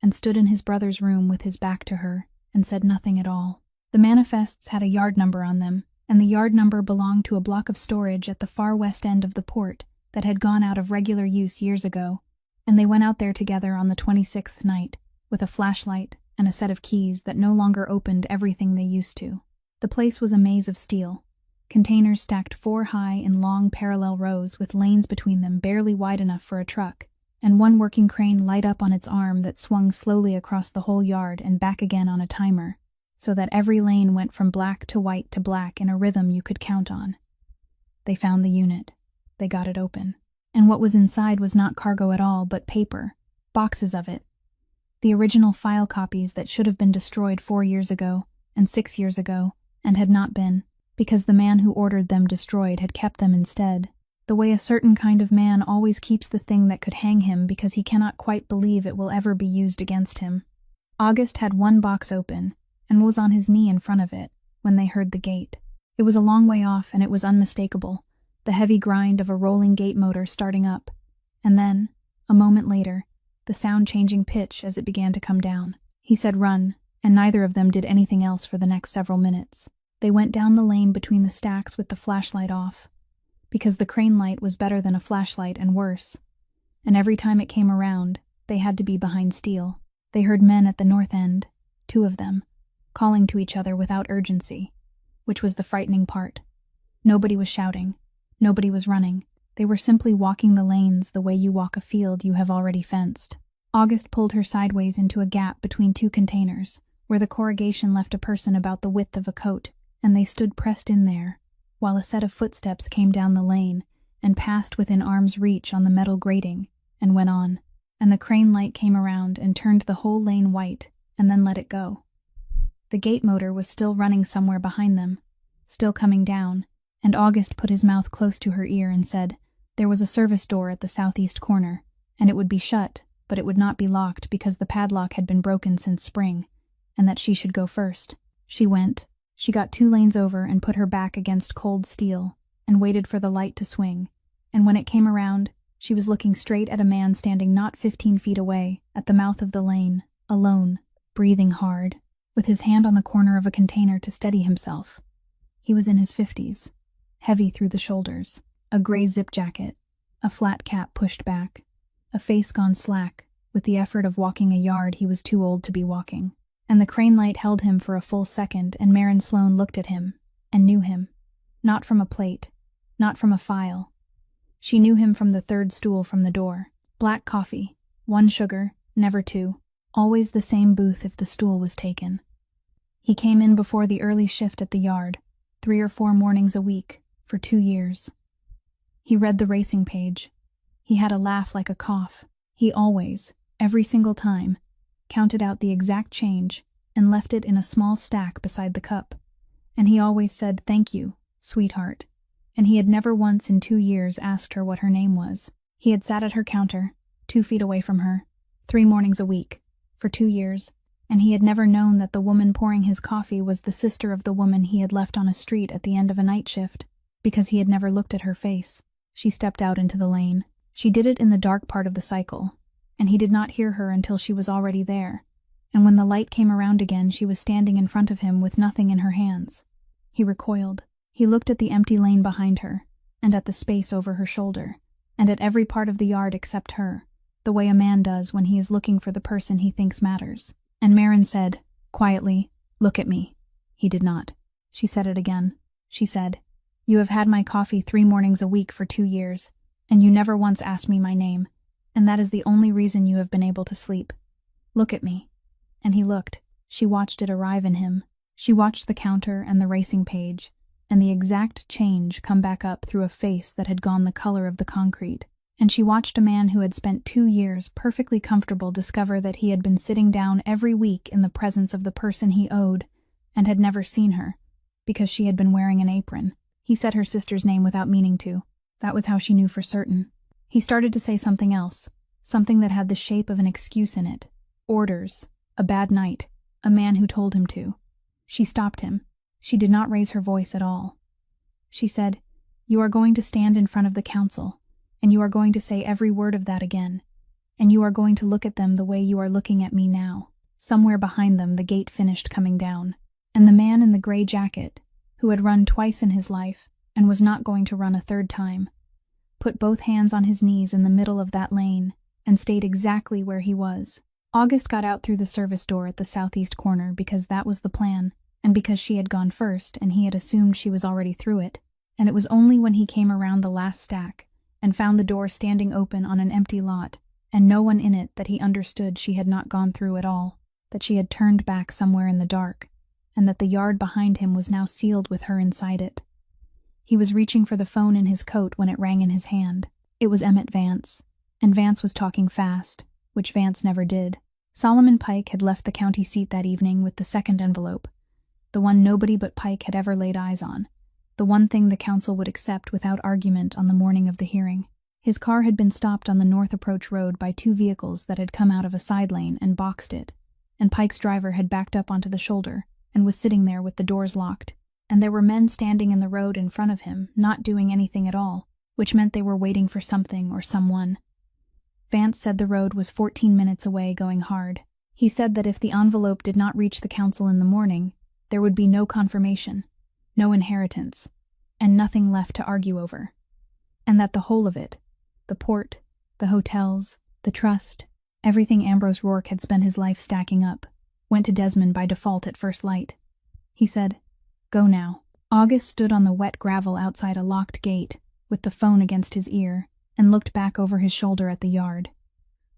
and stood in his brother's room with his back to her, and said nothing at all. The manifests had a yard number on them, and the yard number belonged to a block of storage at the far west end of the port that had gone out of regular use years ago, and they went out there together on the 26th night, with a flashlight and a set of keys that no longer opened everything they used to. The place was a maze of steel, containers stacked 4 high in long parallel rows with lanes between them barely wide enough for a truck, and one working crane light up on its arm that swung slowly across the whole yard and back again on a timer, so that every lane went from black to white to black in a rhythm you could count on. They found the unit. They got it open. And what was inside was not cargo at all, but paper, boxes of it. The original file copies that should have been destroyed 4 years ago, and 6 years ago, and had not been, because the man who ordered them destroyed had kept them instead, the way a certain kind of man always keeps the thing that could hang him because he cannot quite believe it will ever be used against him. August had one box open, and was on his knee in front of it, when they heard the gate. It was a long way off, and it was unmistakable, the heavy grind of a rolling gate motor starting up, and then, a moment later, the sound changing pitch as it began to come down. He said run, and neither of them did anything else for the next several minutes. They went down the lane between the stacks with the flashlight off, because the crane light was better than a flashlight and worse, and every time it came around, they had to be behind steel. They heard men at the north end, 2 of them, calling to each other without urgency, which was the frightening part. Nobody was shouting. Nobody was running. They were simply walking the lanes the way you walk a field you have already fenced. August pulled her sideways into a gap between 2 containers, where the corrugation left a person about the width of a coat, and they stood pressed in there, while a set of footsteps came down the lane and passed within arm's reach on the metal grating, and went on, and the crane light came around and turned the whole lane white, and then let it go. The gate motor was still running somewhere behind them, still coming down, and August put his mouth close to her ear and said there was a service door at the southeast corner, and it would be shut, but it would not be locked because the padlock had been broken since spring, and that she should go first. She went. She got 2 lanes over and put her back against cold steel, and waited for the light to swing, and when it came around, she was looking straight at a man standing not 15 feet away, at the mouth of the lane, alone, breathing hard, with his hand on the corner of a container to steady himself. He was in his 50s, heavy through the shoulders, a gray zip jacket, a flat cap pushed back, a face gone slack with the effort of walking a yard he was too old to be walking. And the crane light held him for a full second, and Maren Sloane looked at him, and knew him. Not from a plate, not from a file. She knew him from the third stool from the door. Black coffee, 1 sugar, never 2. Always the same booth if the stool was taken. He came in before the early shift at the yard, 3 or 4 mornings a week, for 2 years. He read the racing page. He had a laugh like a cough. He always, every single time, counted out the exact change and left it in a small stack beside the cup. And he always said, "Thank you, sweetheart." And he had never once in 2 years asked her what her name was. He had sat at her counter, 2 feet away from her, 3 mornings a week, for 2 years, and he had never known that the woman pouring his coffee was the sister of the woman he had left on a street at the end of a night shift, because he had never looked at her face. She stepped out into the lane. She did it in the dark part of the cycle, and he did not hear her until she was already there, and when the light came around again she was standing in front of him with nothing in her hands. He recoiled. He looked at the empty lane behind her, and at the space over her shoulder, and at every part of the yard except her, the way a man does when he is looking for the person he thinks matters. And Maren said, quietly, "Look at me." He did not. She said it again. She said, "You have had my coffee 3 mornings a week for 2 years, and you never once asked me my name. And that is the only reason you have been able to sleep. Look at me." And he looked. She watched it arrive in him. She watched the counter and the racing page, and the exact change come back up through a face that had gone the color of the concrete. And she watched a man who had spent 2 years perfectly comfortable discover that he had been sitting down every week in the presence of the person he owed, and had never seen her, because she had been wearing an apron. He said her sister's name without meaning to. That was how she knew for certain. He started to say something else, something that had the shape of an excuse in it. Orders, a bad night, a man who told him to. She stopped him. She did not raise her voice at all. She said, "You are going to stand in front of the council, and you are going to say every word of that again, and you are going to look at them the way you are looking at me now." Somewhere behind them the gate finished coming down, and the man in the gray jacket, who had run twice in his life and was not going to run a 3rd time, put both hands on his knees in the middle of that lane, and stayed exactly where he was. August got out through the service door at the southeast corner because that was the plan, and because she had gone first and he had assumed she was already through it, and it was only when he came around the last stack and found the door standing open on an empty lot, and no one in it, that he understood she had not gone through at all, that she had turned back somewhere in the dark, and that the yard behind him was now sealed with her inside it. He was reaching for the phone in his coat when it rang in his hand. It was Emmett Vance, and Vance was talking fast, which Vance never did. Solomon Pike had left the county seat that evening with the 2nd envelope, the one nobody but Pike had ever laid eyes on, the one thing the council would accept without argument on the morning of the hearing. His car had been stopped on the North Approach Road by 2 vehicles that had come out of a side lane and boxed it, and Pike's driver had backed up onto the shoulder and was sitting there with the doors locked, and there were men standing in the road in front of him, not doing anything at all, which meant they were waiting for something or someone. Vance said the road was 14 minutes away going hard. He said that if the envelope did not reach the council in the morning, there would be no confirmation, no inheritance, and nothing left to argue over. And that the whole of it, the port, the hotels, the trust, everything Ambrose Rourke had spent his life stacking up, went to Desmond by default at first light. He said, "Go now." August stood on the wet gravel outside a locked gate, with the phone against his ear, and looked back over his shoulder at the yard.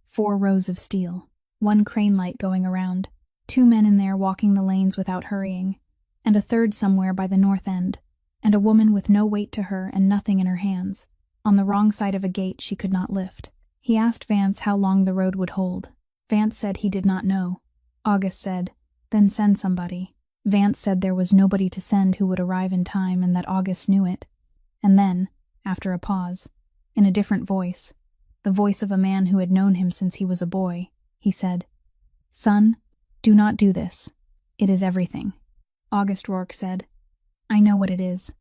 4 rows of steel, 1 crane light going around, 2 men in there walking the lanes without hurrying, and a 3rd somewhere by the north end, and a woman with no weight to her and nothing in her hands, on the wrong side of a gate she could not lift. He asked Vance how long the road would hold. Vance said he did not know. August said, "Then send somebody." Vance said there was nobody to send who would arrive in time and that August knew it. And then, after a pause, in a different voice, the voice of a man who had known him since he was a boy, he said, "Son, do not do this. It is everything." August Rourke said, "I know what it is."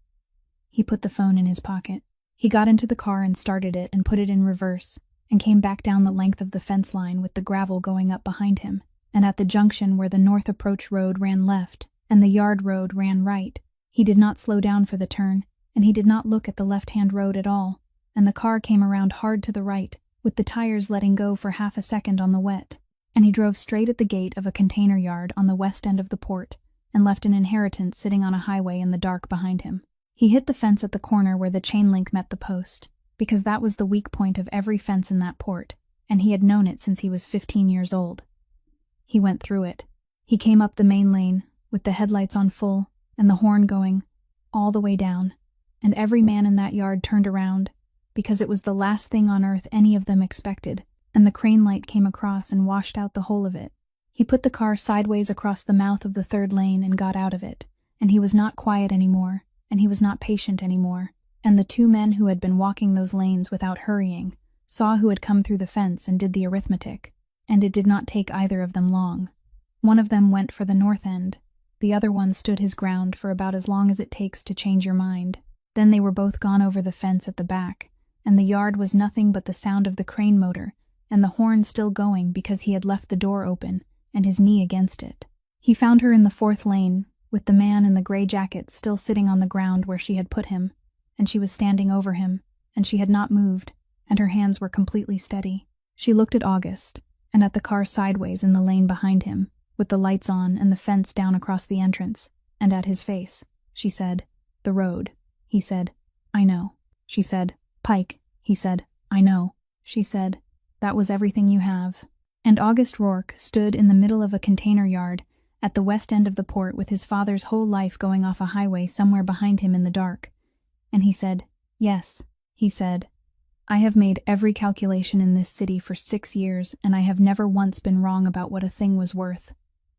He put the phone in his pocket. He got into the car and started it and put it in reverse, and came back down the length of the fence line with the gravel going up behind him, and at the junction where the north approach road ran left and the yard road ran right. He did not slow down for the turn, and he did not look at the left-hand road at all, and the car came around hard to the right, with the tires letting go for half a second on the wet, and he drove straight at the gate of a container yard on the west end of the port, and left an inheritance sitting on a highway in the dark behind him. He hit the fence at the corner where the chain link met the post, because that was the weak point of every fence in that port, and he had known it since he was 15 years old. He went through it. He came up the main lane, with the headlights on full, and the horn going, all the way down, and every man in that yard turned around, because it was the last thing on earth any of them expected, and the crane light came across and washed out the whole of it. He put the car sideways across the mouth of the third lane and got out of it, and he was not quiet anymore, and he was not patient anymore, and the two men who had been walking those lanes without hurrying saw who had come through the fence and did the arithmetic, and it did not take either of them long. One of them went for the north end, the other one stood his ground for about as long as it takes to change your mind. Then they were both gone over the fence at the back, and the yard was nothing but the sound of the crane motor, and the horn still going because he had left the door open, and his knee against it. He found her in the fourth lane, with the man in the gray jacket still sitting on the ground where she had put him, and she was standing over him, and she had not moved, and her hands were completely steady. She looked at August, and at the car sideways in the lane behind him, with the lights on and the fence down across the entrance, and at his face. She said, "The road." He said, "I know." She said, "Pike." He said, "I know." She said, "That was everything you have." And August Rourke stood in the middle of a container yard at the west end of the port with his father's whole life going off a highway somewhere behind him in the dark. And he said, "Yes," he said, "I have made every calculation in this city for 6 years, and I have never once been wrong about what a thing was worth.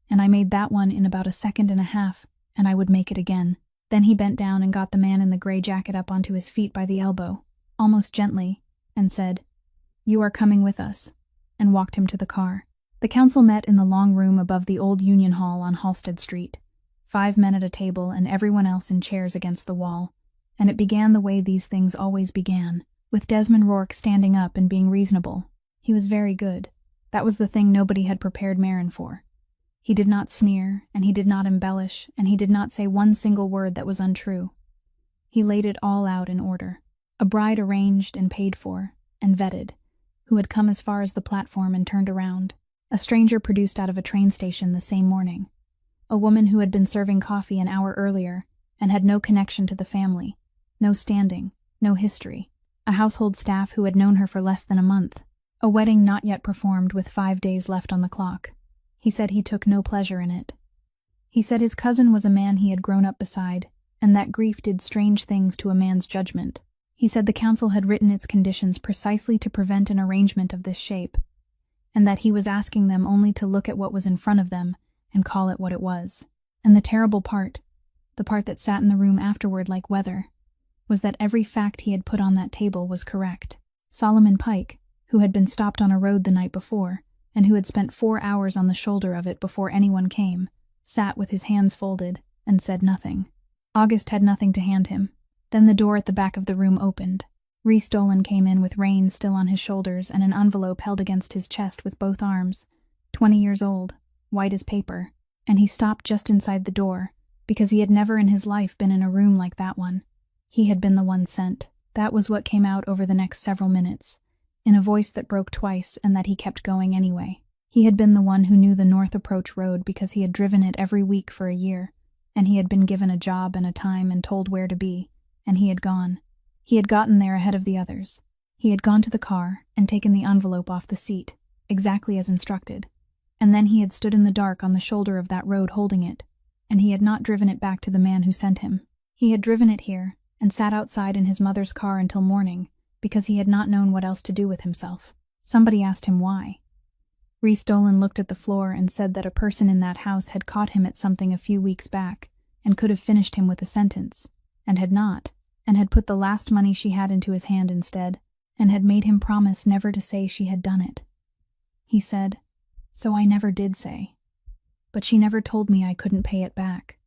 And I made that one in about a second and a half, and I would make it again." Then he bent down and got the man in the gray jacket up onto his feet by the elbow, almost gently, and said, "You are coming with us," and walked him to the car. The council met in the long room above the old Union Hall on Halsted Street, 5 men at a table and everyone else in chairs against the wall, and it began the way these things always began, with Desmond Rourke standing up and being reasonable. He was very good. That was the thing nobody had prepared Marin for. He did not sneer, and he did not embellish, and he did not say one single word that was untrue. He laid it all out in order. A bride arranged and paid for, and vetted, who had come as far as the platform and turned around. A stranger produced out of a train station the same morning. A woman who had been serving coffee an hour earlier, and had no connection to the family, no standing, no history. A household staff who had known her for less than a month. A wedding not yet performed with 5 days left on the clock. He said he took no pleasure in it. He said his cousin was a man he had grown up beside, and that grief did strange things to a man's judgment. He said the council had written its conditions precisely to prevent an arrangement of this shape, and that he was asking them only to look at what was in front of them and call it what it was. And the terrible part, the part that sat in the room afterward like weather, was that every fact he had put on that table was correct. Solomon Pike, who had been stopped on a road the night before, and who had spent 4 hours on the shoulder of it before anyone came, sat with his hands folded and said nothing. August had nothing to hand him. Then the door at the back of the room opened. Rhys Dolan came in with Rain still on his shoulders and an envelope held against his chest with both arms. 20 years old, white as paper, and he stopped just inside the door, because he had never in his life been in a room like that one. He had been the one sent. That was what came out over the next several minutes, in a voice that broke twice and that he kept going anyway. He had been the one who knew the North Approach Road because he had driven it every week for a year, and he had been given a job and a time and told where to be, and he had gone. He had gotten there ahead of the others. He had gone to the car and taken the envelope off the seat, exactly as instructed, and then he had stood in the dark on the shoulder of that road holding it, and he had not driven it back to the man who sent him. He had driven it here and sat outside in his mother's car until morning, because he had not known what else to do with himself. Somebody asked him why. Rhys Dolan looked at the floor and said that a person in that house had caught him at something a few weeks back and could have finished him with a sentence, and had not, and had put the last money she had into his hand instead, and had made him promise never to say she had done it. He said, "So I never did say. But she never told me I couldn't pay it back."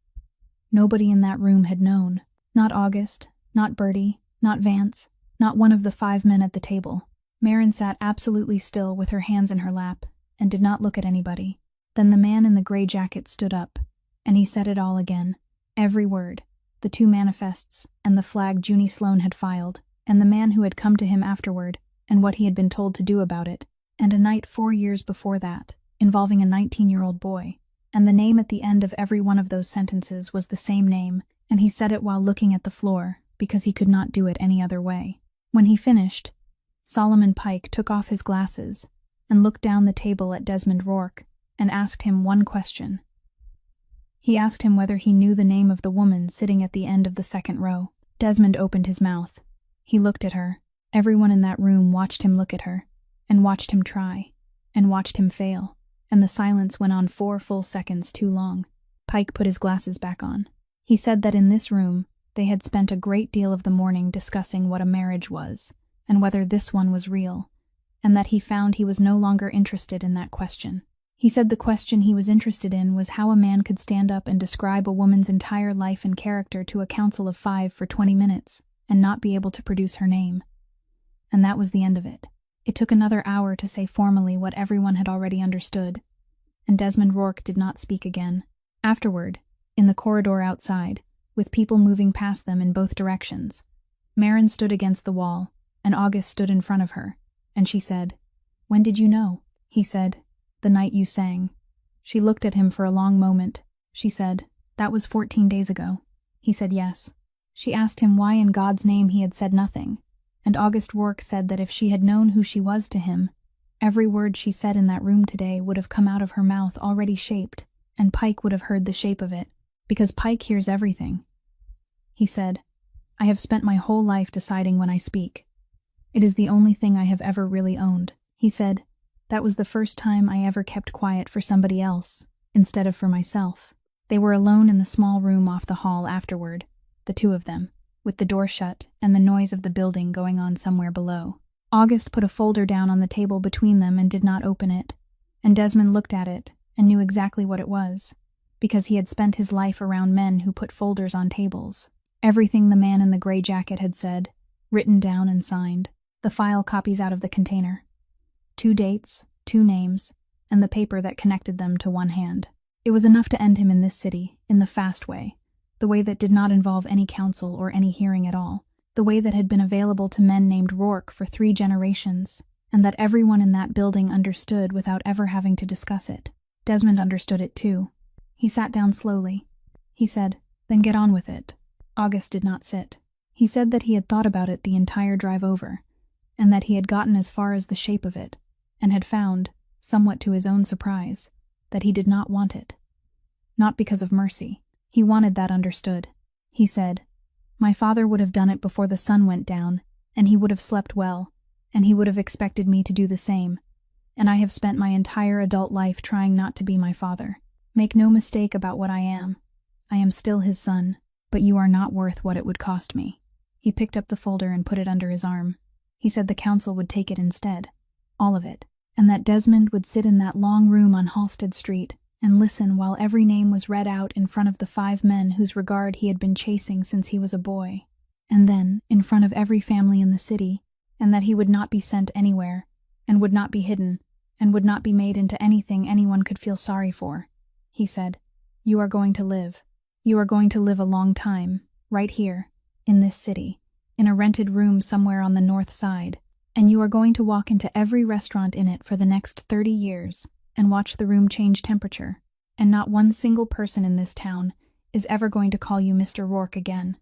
Nobody in that room had known. Not August, not Bertie, not Vance, not one of the 5 men at the table. Marin sat absolutely still with her hands in her lap, and did not look at anybody. Then the man in the gray jacket stood up, and he said it all again. Every word. The 2 manifests, and the flag Junie Sloane had filed, and the man who had come to him afterward, and what he had been told to do about it, and a night 4 years before that, involving a 19-year-old boy. And the name at the end of every one of those sentences was the same name, and he said it while looking at the floor, because he could not do it any other way. When he finished, Solomon Pike took off his glasses and looked down the table at Desmond Rourke and asked him one question. He asked him whether he knew the name of the woman sitting at the end of the second row. Desmond opened his mouth. He looked at her. Everyone in that room watched him look at her, and watched him try, and watched him fail, and the silence went on 4 full seconds too long. Pike put his glasses back on. He said that in this room they had spent a great deal of the morning discussing what a marriage was, and whether this one was real, and that he found he was no longer interested in that question. He said the question he was interested in was how a man could stand up and describe a woman's entire life and character to a council of 5 for 20 minutes and not be able to produce her name. And that was the end of it. It took another hour to say formally what everyone had already understood, and Desmond Rourke did not speak again. Afterward, in the corridor outside, with people moving past them in both directions, Marin stood against the wall, and August stood in front of her, and she said, "When did you know?" He said, "The night you sang." She looked at him for a long moment. She said, "That was 14 days ago." He said yes. She asked him why in God's name he had said nothing, and August Rourke said that if she had known who she was to him, every word she said in that room today would have come out of her mouth already shaped, and Pike would have heard the shape of it, because Pike hears everything. He said, "I have spent my whole life deciding when I speak. It is the only thing I have ever really owned." He said, "That was the first time I ever kept quiet for somebody else, instead of for myself." They were alone in the small room off the hall afterward, the 2 of them, with the door shut and the noise of the building going on somewhere below. August put a folder down on the table between them and did not open it, and Desmond looked at it and knew exactly what it was, because he had spent his life around men who put folders on tables. Everything the man in the gray jacket had said, written down and signed. The file copies out of the container. 2 dates, 2 names, and the paper that connected them to one hand. It was enough to end him in this city, in the fast way, the way that did not involve any counsel or any hearing at all, the way that had been available to men named Rourke for 3 generations, and that everyone in that building understood without ever having to discuss it. Desmond understood it too. He sat down slowly. He said, "Then get on with it." August did not sit. He said that he had thought about it the entire drive over, and that he had gotten as far as the shape of it, and had found, somewhat to his own surprise, that he did not want it. Not because of mercy. He wanted that understood. He said, "My father would have done it before the sun went down, and he would have slept well, and he would have expected me to do the same, and I have spent my entire adult life trying not to be my father. Make no mistake about what I am. I am still his son, but you are not worth what it would cost me." He picked up the folder and put it under his arm. He said the council would take it instead, all of it, and that Desmond would sit in that long room on Halsted Street and listen while every name was read out in front of the 5 men whose regard he had been chasing since he was a boy, and then in front of every family in the city, and that he would not be sent anywhere, and would not be hidden, and would not be made into anything anyone could feel sorry for. He said, "You are going to live. You are going to live a long time, right here, in this city, in a rented room somewhere on the north side, and you are going to walk into every restaurant in it for the next 30 years and watch the room change temperature, and not one single person in this town is ever going to call you Mr. Rourke again."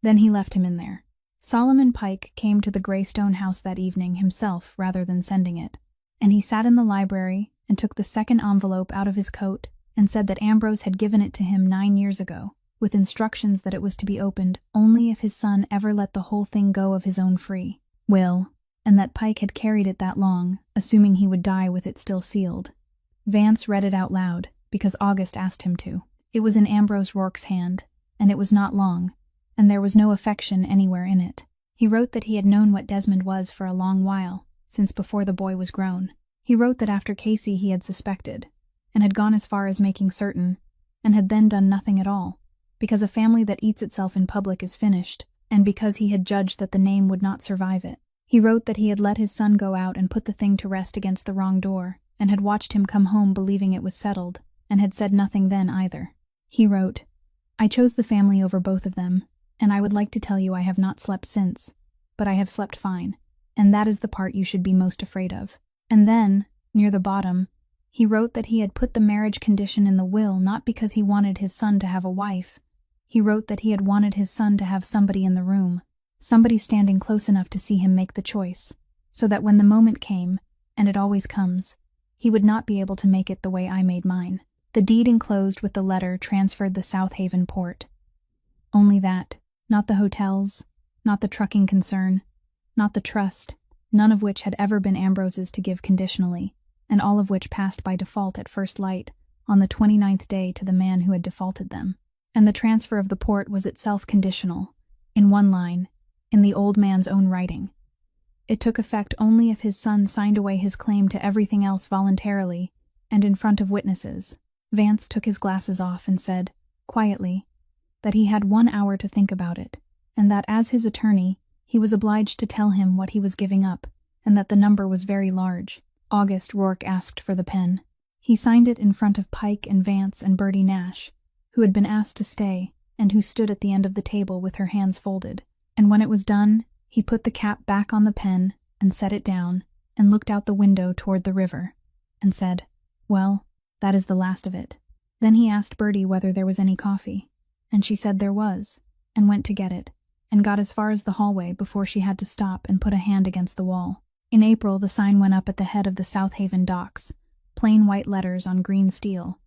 Then he left him in there. Solomon Pike came to the Greystone house that evening himself rather than sending it, and he sat in the library and took the second envelope out of his coat and said that Ambrose had given it to him 9 years ago, with instructions that it was to be opened only if his son ever let the whole thing go of his own free will, and that Pike had carried it that long, assuming he would die with it still sealed. Vance read it out loud, because August asked him to. It was in Ambrose Rourke's hand, and it was not long, and there was no affection anywhere in it. He wrote that he had known what Desmond was for a long while, since before the boy was grown. He wrote that after Casey he had suspected, and had gone as far as making certain, and had then done nothing at all, because a family that eats itself in public is finished, and because he had judged that the name would not survive it. He wrote that he had let his son go out and put the thing to rest against the wrong door, and had watched him come home believing it was settled, and had said nothing then either. He wrote, "I chose the family over both of them, and I would like to tell you I have not slept since, but I have slept fine, and that is the part you should be most afraid of." And then, near the bottom, he wrote that he had put the marriage condition in the will not because he wanted his son to have a wife. He wrote that he had wanted his son to have somebody in the room, somebody standing close enough to see him make the choice, so that when the moment came, and it always comes, he would not be able to make it the way I made mine. The deed enclosed with the letter transferred the South Haven port. Only that, not the hotels, not the trucking concern, not the trust, none of which had ever been Ambrose's to give conditionally, and all of which passed by default at first light on the 29th day to the man who had defaulted them. And the transfer of the port was itself conditional, in one line, in the old man's own writing. It took effect only if his son signed away his claim to everything else voluntarily and in front of witnesses. Vance took his glasses off and said, quietly, that he had 1 hour to think about it, and that as his attorney, he was obliged to tell him what he was giving up, and that the number was very large. August Rourke asked for the pen. He signed it in front of Pike and Vance and Bertie Nash, who had been asked to stay, and who stood at the end of the table with her hands folded. And when it was done, he put the cap back on the pen and set it down, and looked out the window toward the river, and said, "Well, that is the last of it." Then he asked Bertie whether there was any coffee, and she said there was, and went to get it, and got as far as the hallway before she had to stop and put a hand against the wall. In April, the sign went up at the head of the South Haven docks, plain white letters on green steel,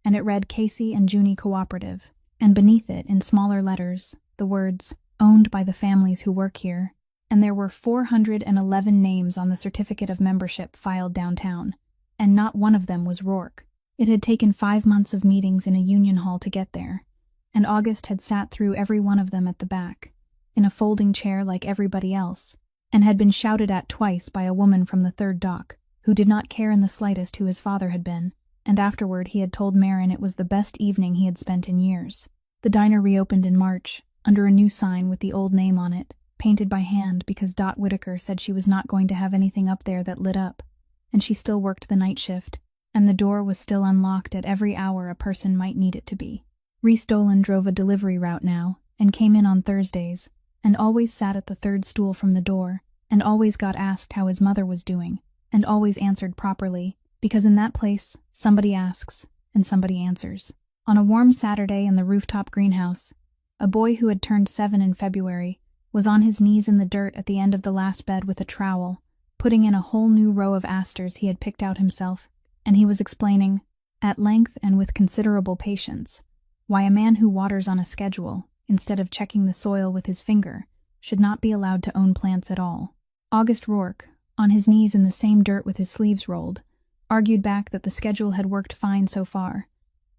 and it read Casey and Junie Cooperative, and beneath it, in smaller letters, the words, "Owned by the families who work here," and there were 411 names on the certificate of membership filed downtown, and not one of them was Rourke. It had taken 5 months of meetings in a union hall to get there, and August had sat through every one of them at the back, in a folding chair like everybody else, and had been shouted at twice by a woman from the third dock, who did not care in the slightest who his father had been, and afterward he had told Marin it was the best evening he had spent in years. The diner reopened in March, under a new sign with the old name on it, painted by hand because Dot Whitaker said she was not going to have anything up there that lit up, and she still worked the night shift, and the door was still unlocked at every hour a person might need it to be. Reese Dolan drove a delivery route now, and came in on Thursdays, and always sat at the third stool from the door, and always got asked how his mother was doing, and always answered properly, because in that place, somebody asks, and somebody answers. On a warm Saturday in the rooftop greenhouse, a boy who had turned 7 in February was on his knees in the dirt at the end of the last bed with a trowel, putting in a whole new row of asters he had picked out himself, and he was explaining, at length and with considerable patience, why a man who waters on a schedule, instead of checking the soil with his finger, should not be allowed to own plants at all. August Rourke, on his knees in the same dirt with his sleeves rolled, argued back that the schedule had worked fine so far,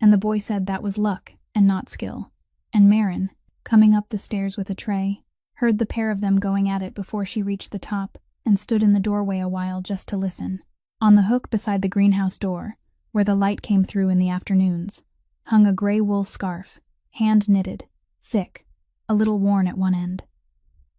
and the boy said that was luck and not skill. And Marin, coming up the stairs with a tray, heard the pair of them going at it before she reached the top, and stood in the doorway a while just to listen. On the hook beside the greenhouse door, where the light came through in the afternoons, hung a gray wool scarf, hand-knitted, thick, a little worn at one end.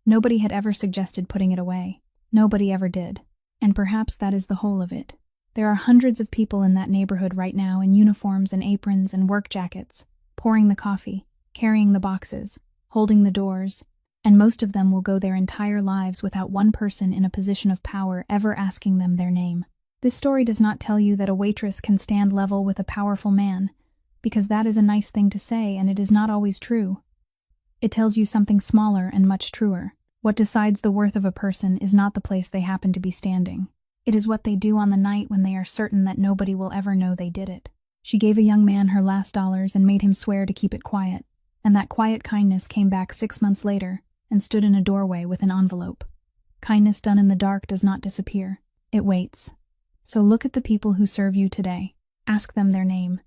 Nobody had ever suggested putting it away. Nobody ever did. And perhaps that is the whole of it. There are hundreds of people in that neighborhood right now in uniforms and aprons and work jackets, pouring the coffee, carrying the boxes, holding the doors, and most of them will go their entire lives without one person in a position of power ever asking them their name. This story does not tell you that a waitress can stand level with a powerful man, because that is a nice thing to say and it is not always true. It tells you something smaller and much truer. What decides the worth of a person is not the place they happen to be standing. It is what they do on the night when they are certain that nobody will ever know they did it. She gave a young man her last dollars and made him swear to keep it quiet, and that quiet kindness came back 6 months later and stood in a doorway with an envelope. Kindness done in the dark does not disappear. It waits. So look at the people who serve you today. Ask them their name.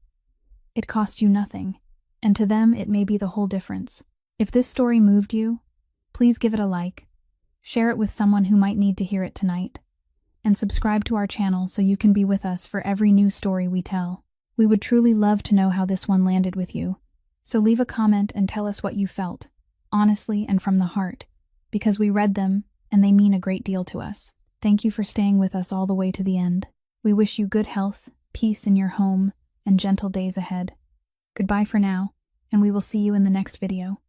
It costs you nothing, and to them it may be the whole difference. If this story moved you, please give it a like, share it with someone who might need to hear it tonight, and subscribe to our channel so you can be with us for every new story we tell. We would truly love to know how this one landed with you, so leave a comment and tell us what you felt, honestly and from the heart, because we read them and they mean a great deal to us. Thank you for staying with us all the way to the end. We wish you good health, peace in your home, and gentle days ahead. Goodbye for now, and we will see you in the next video.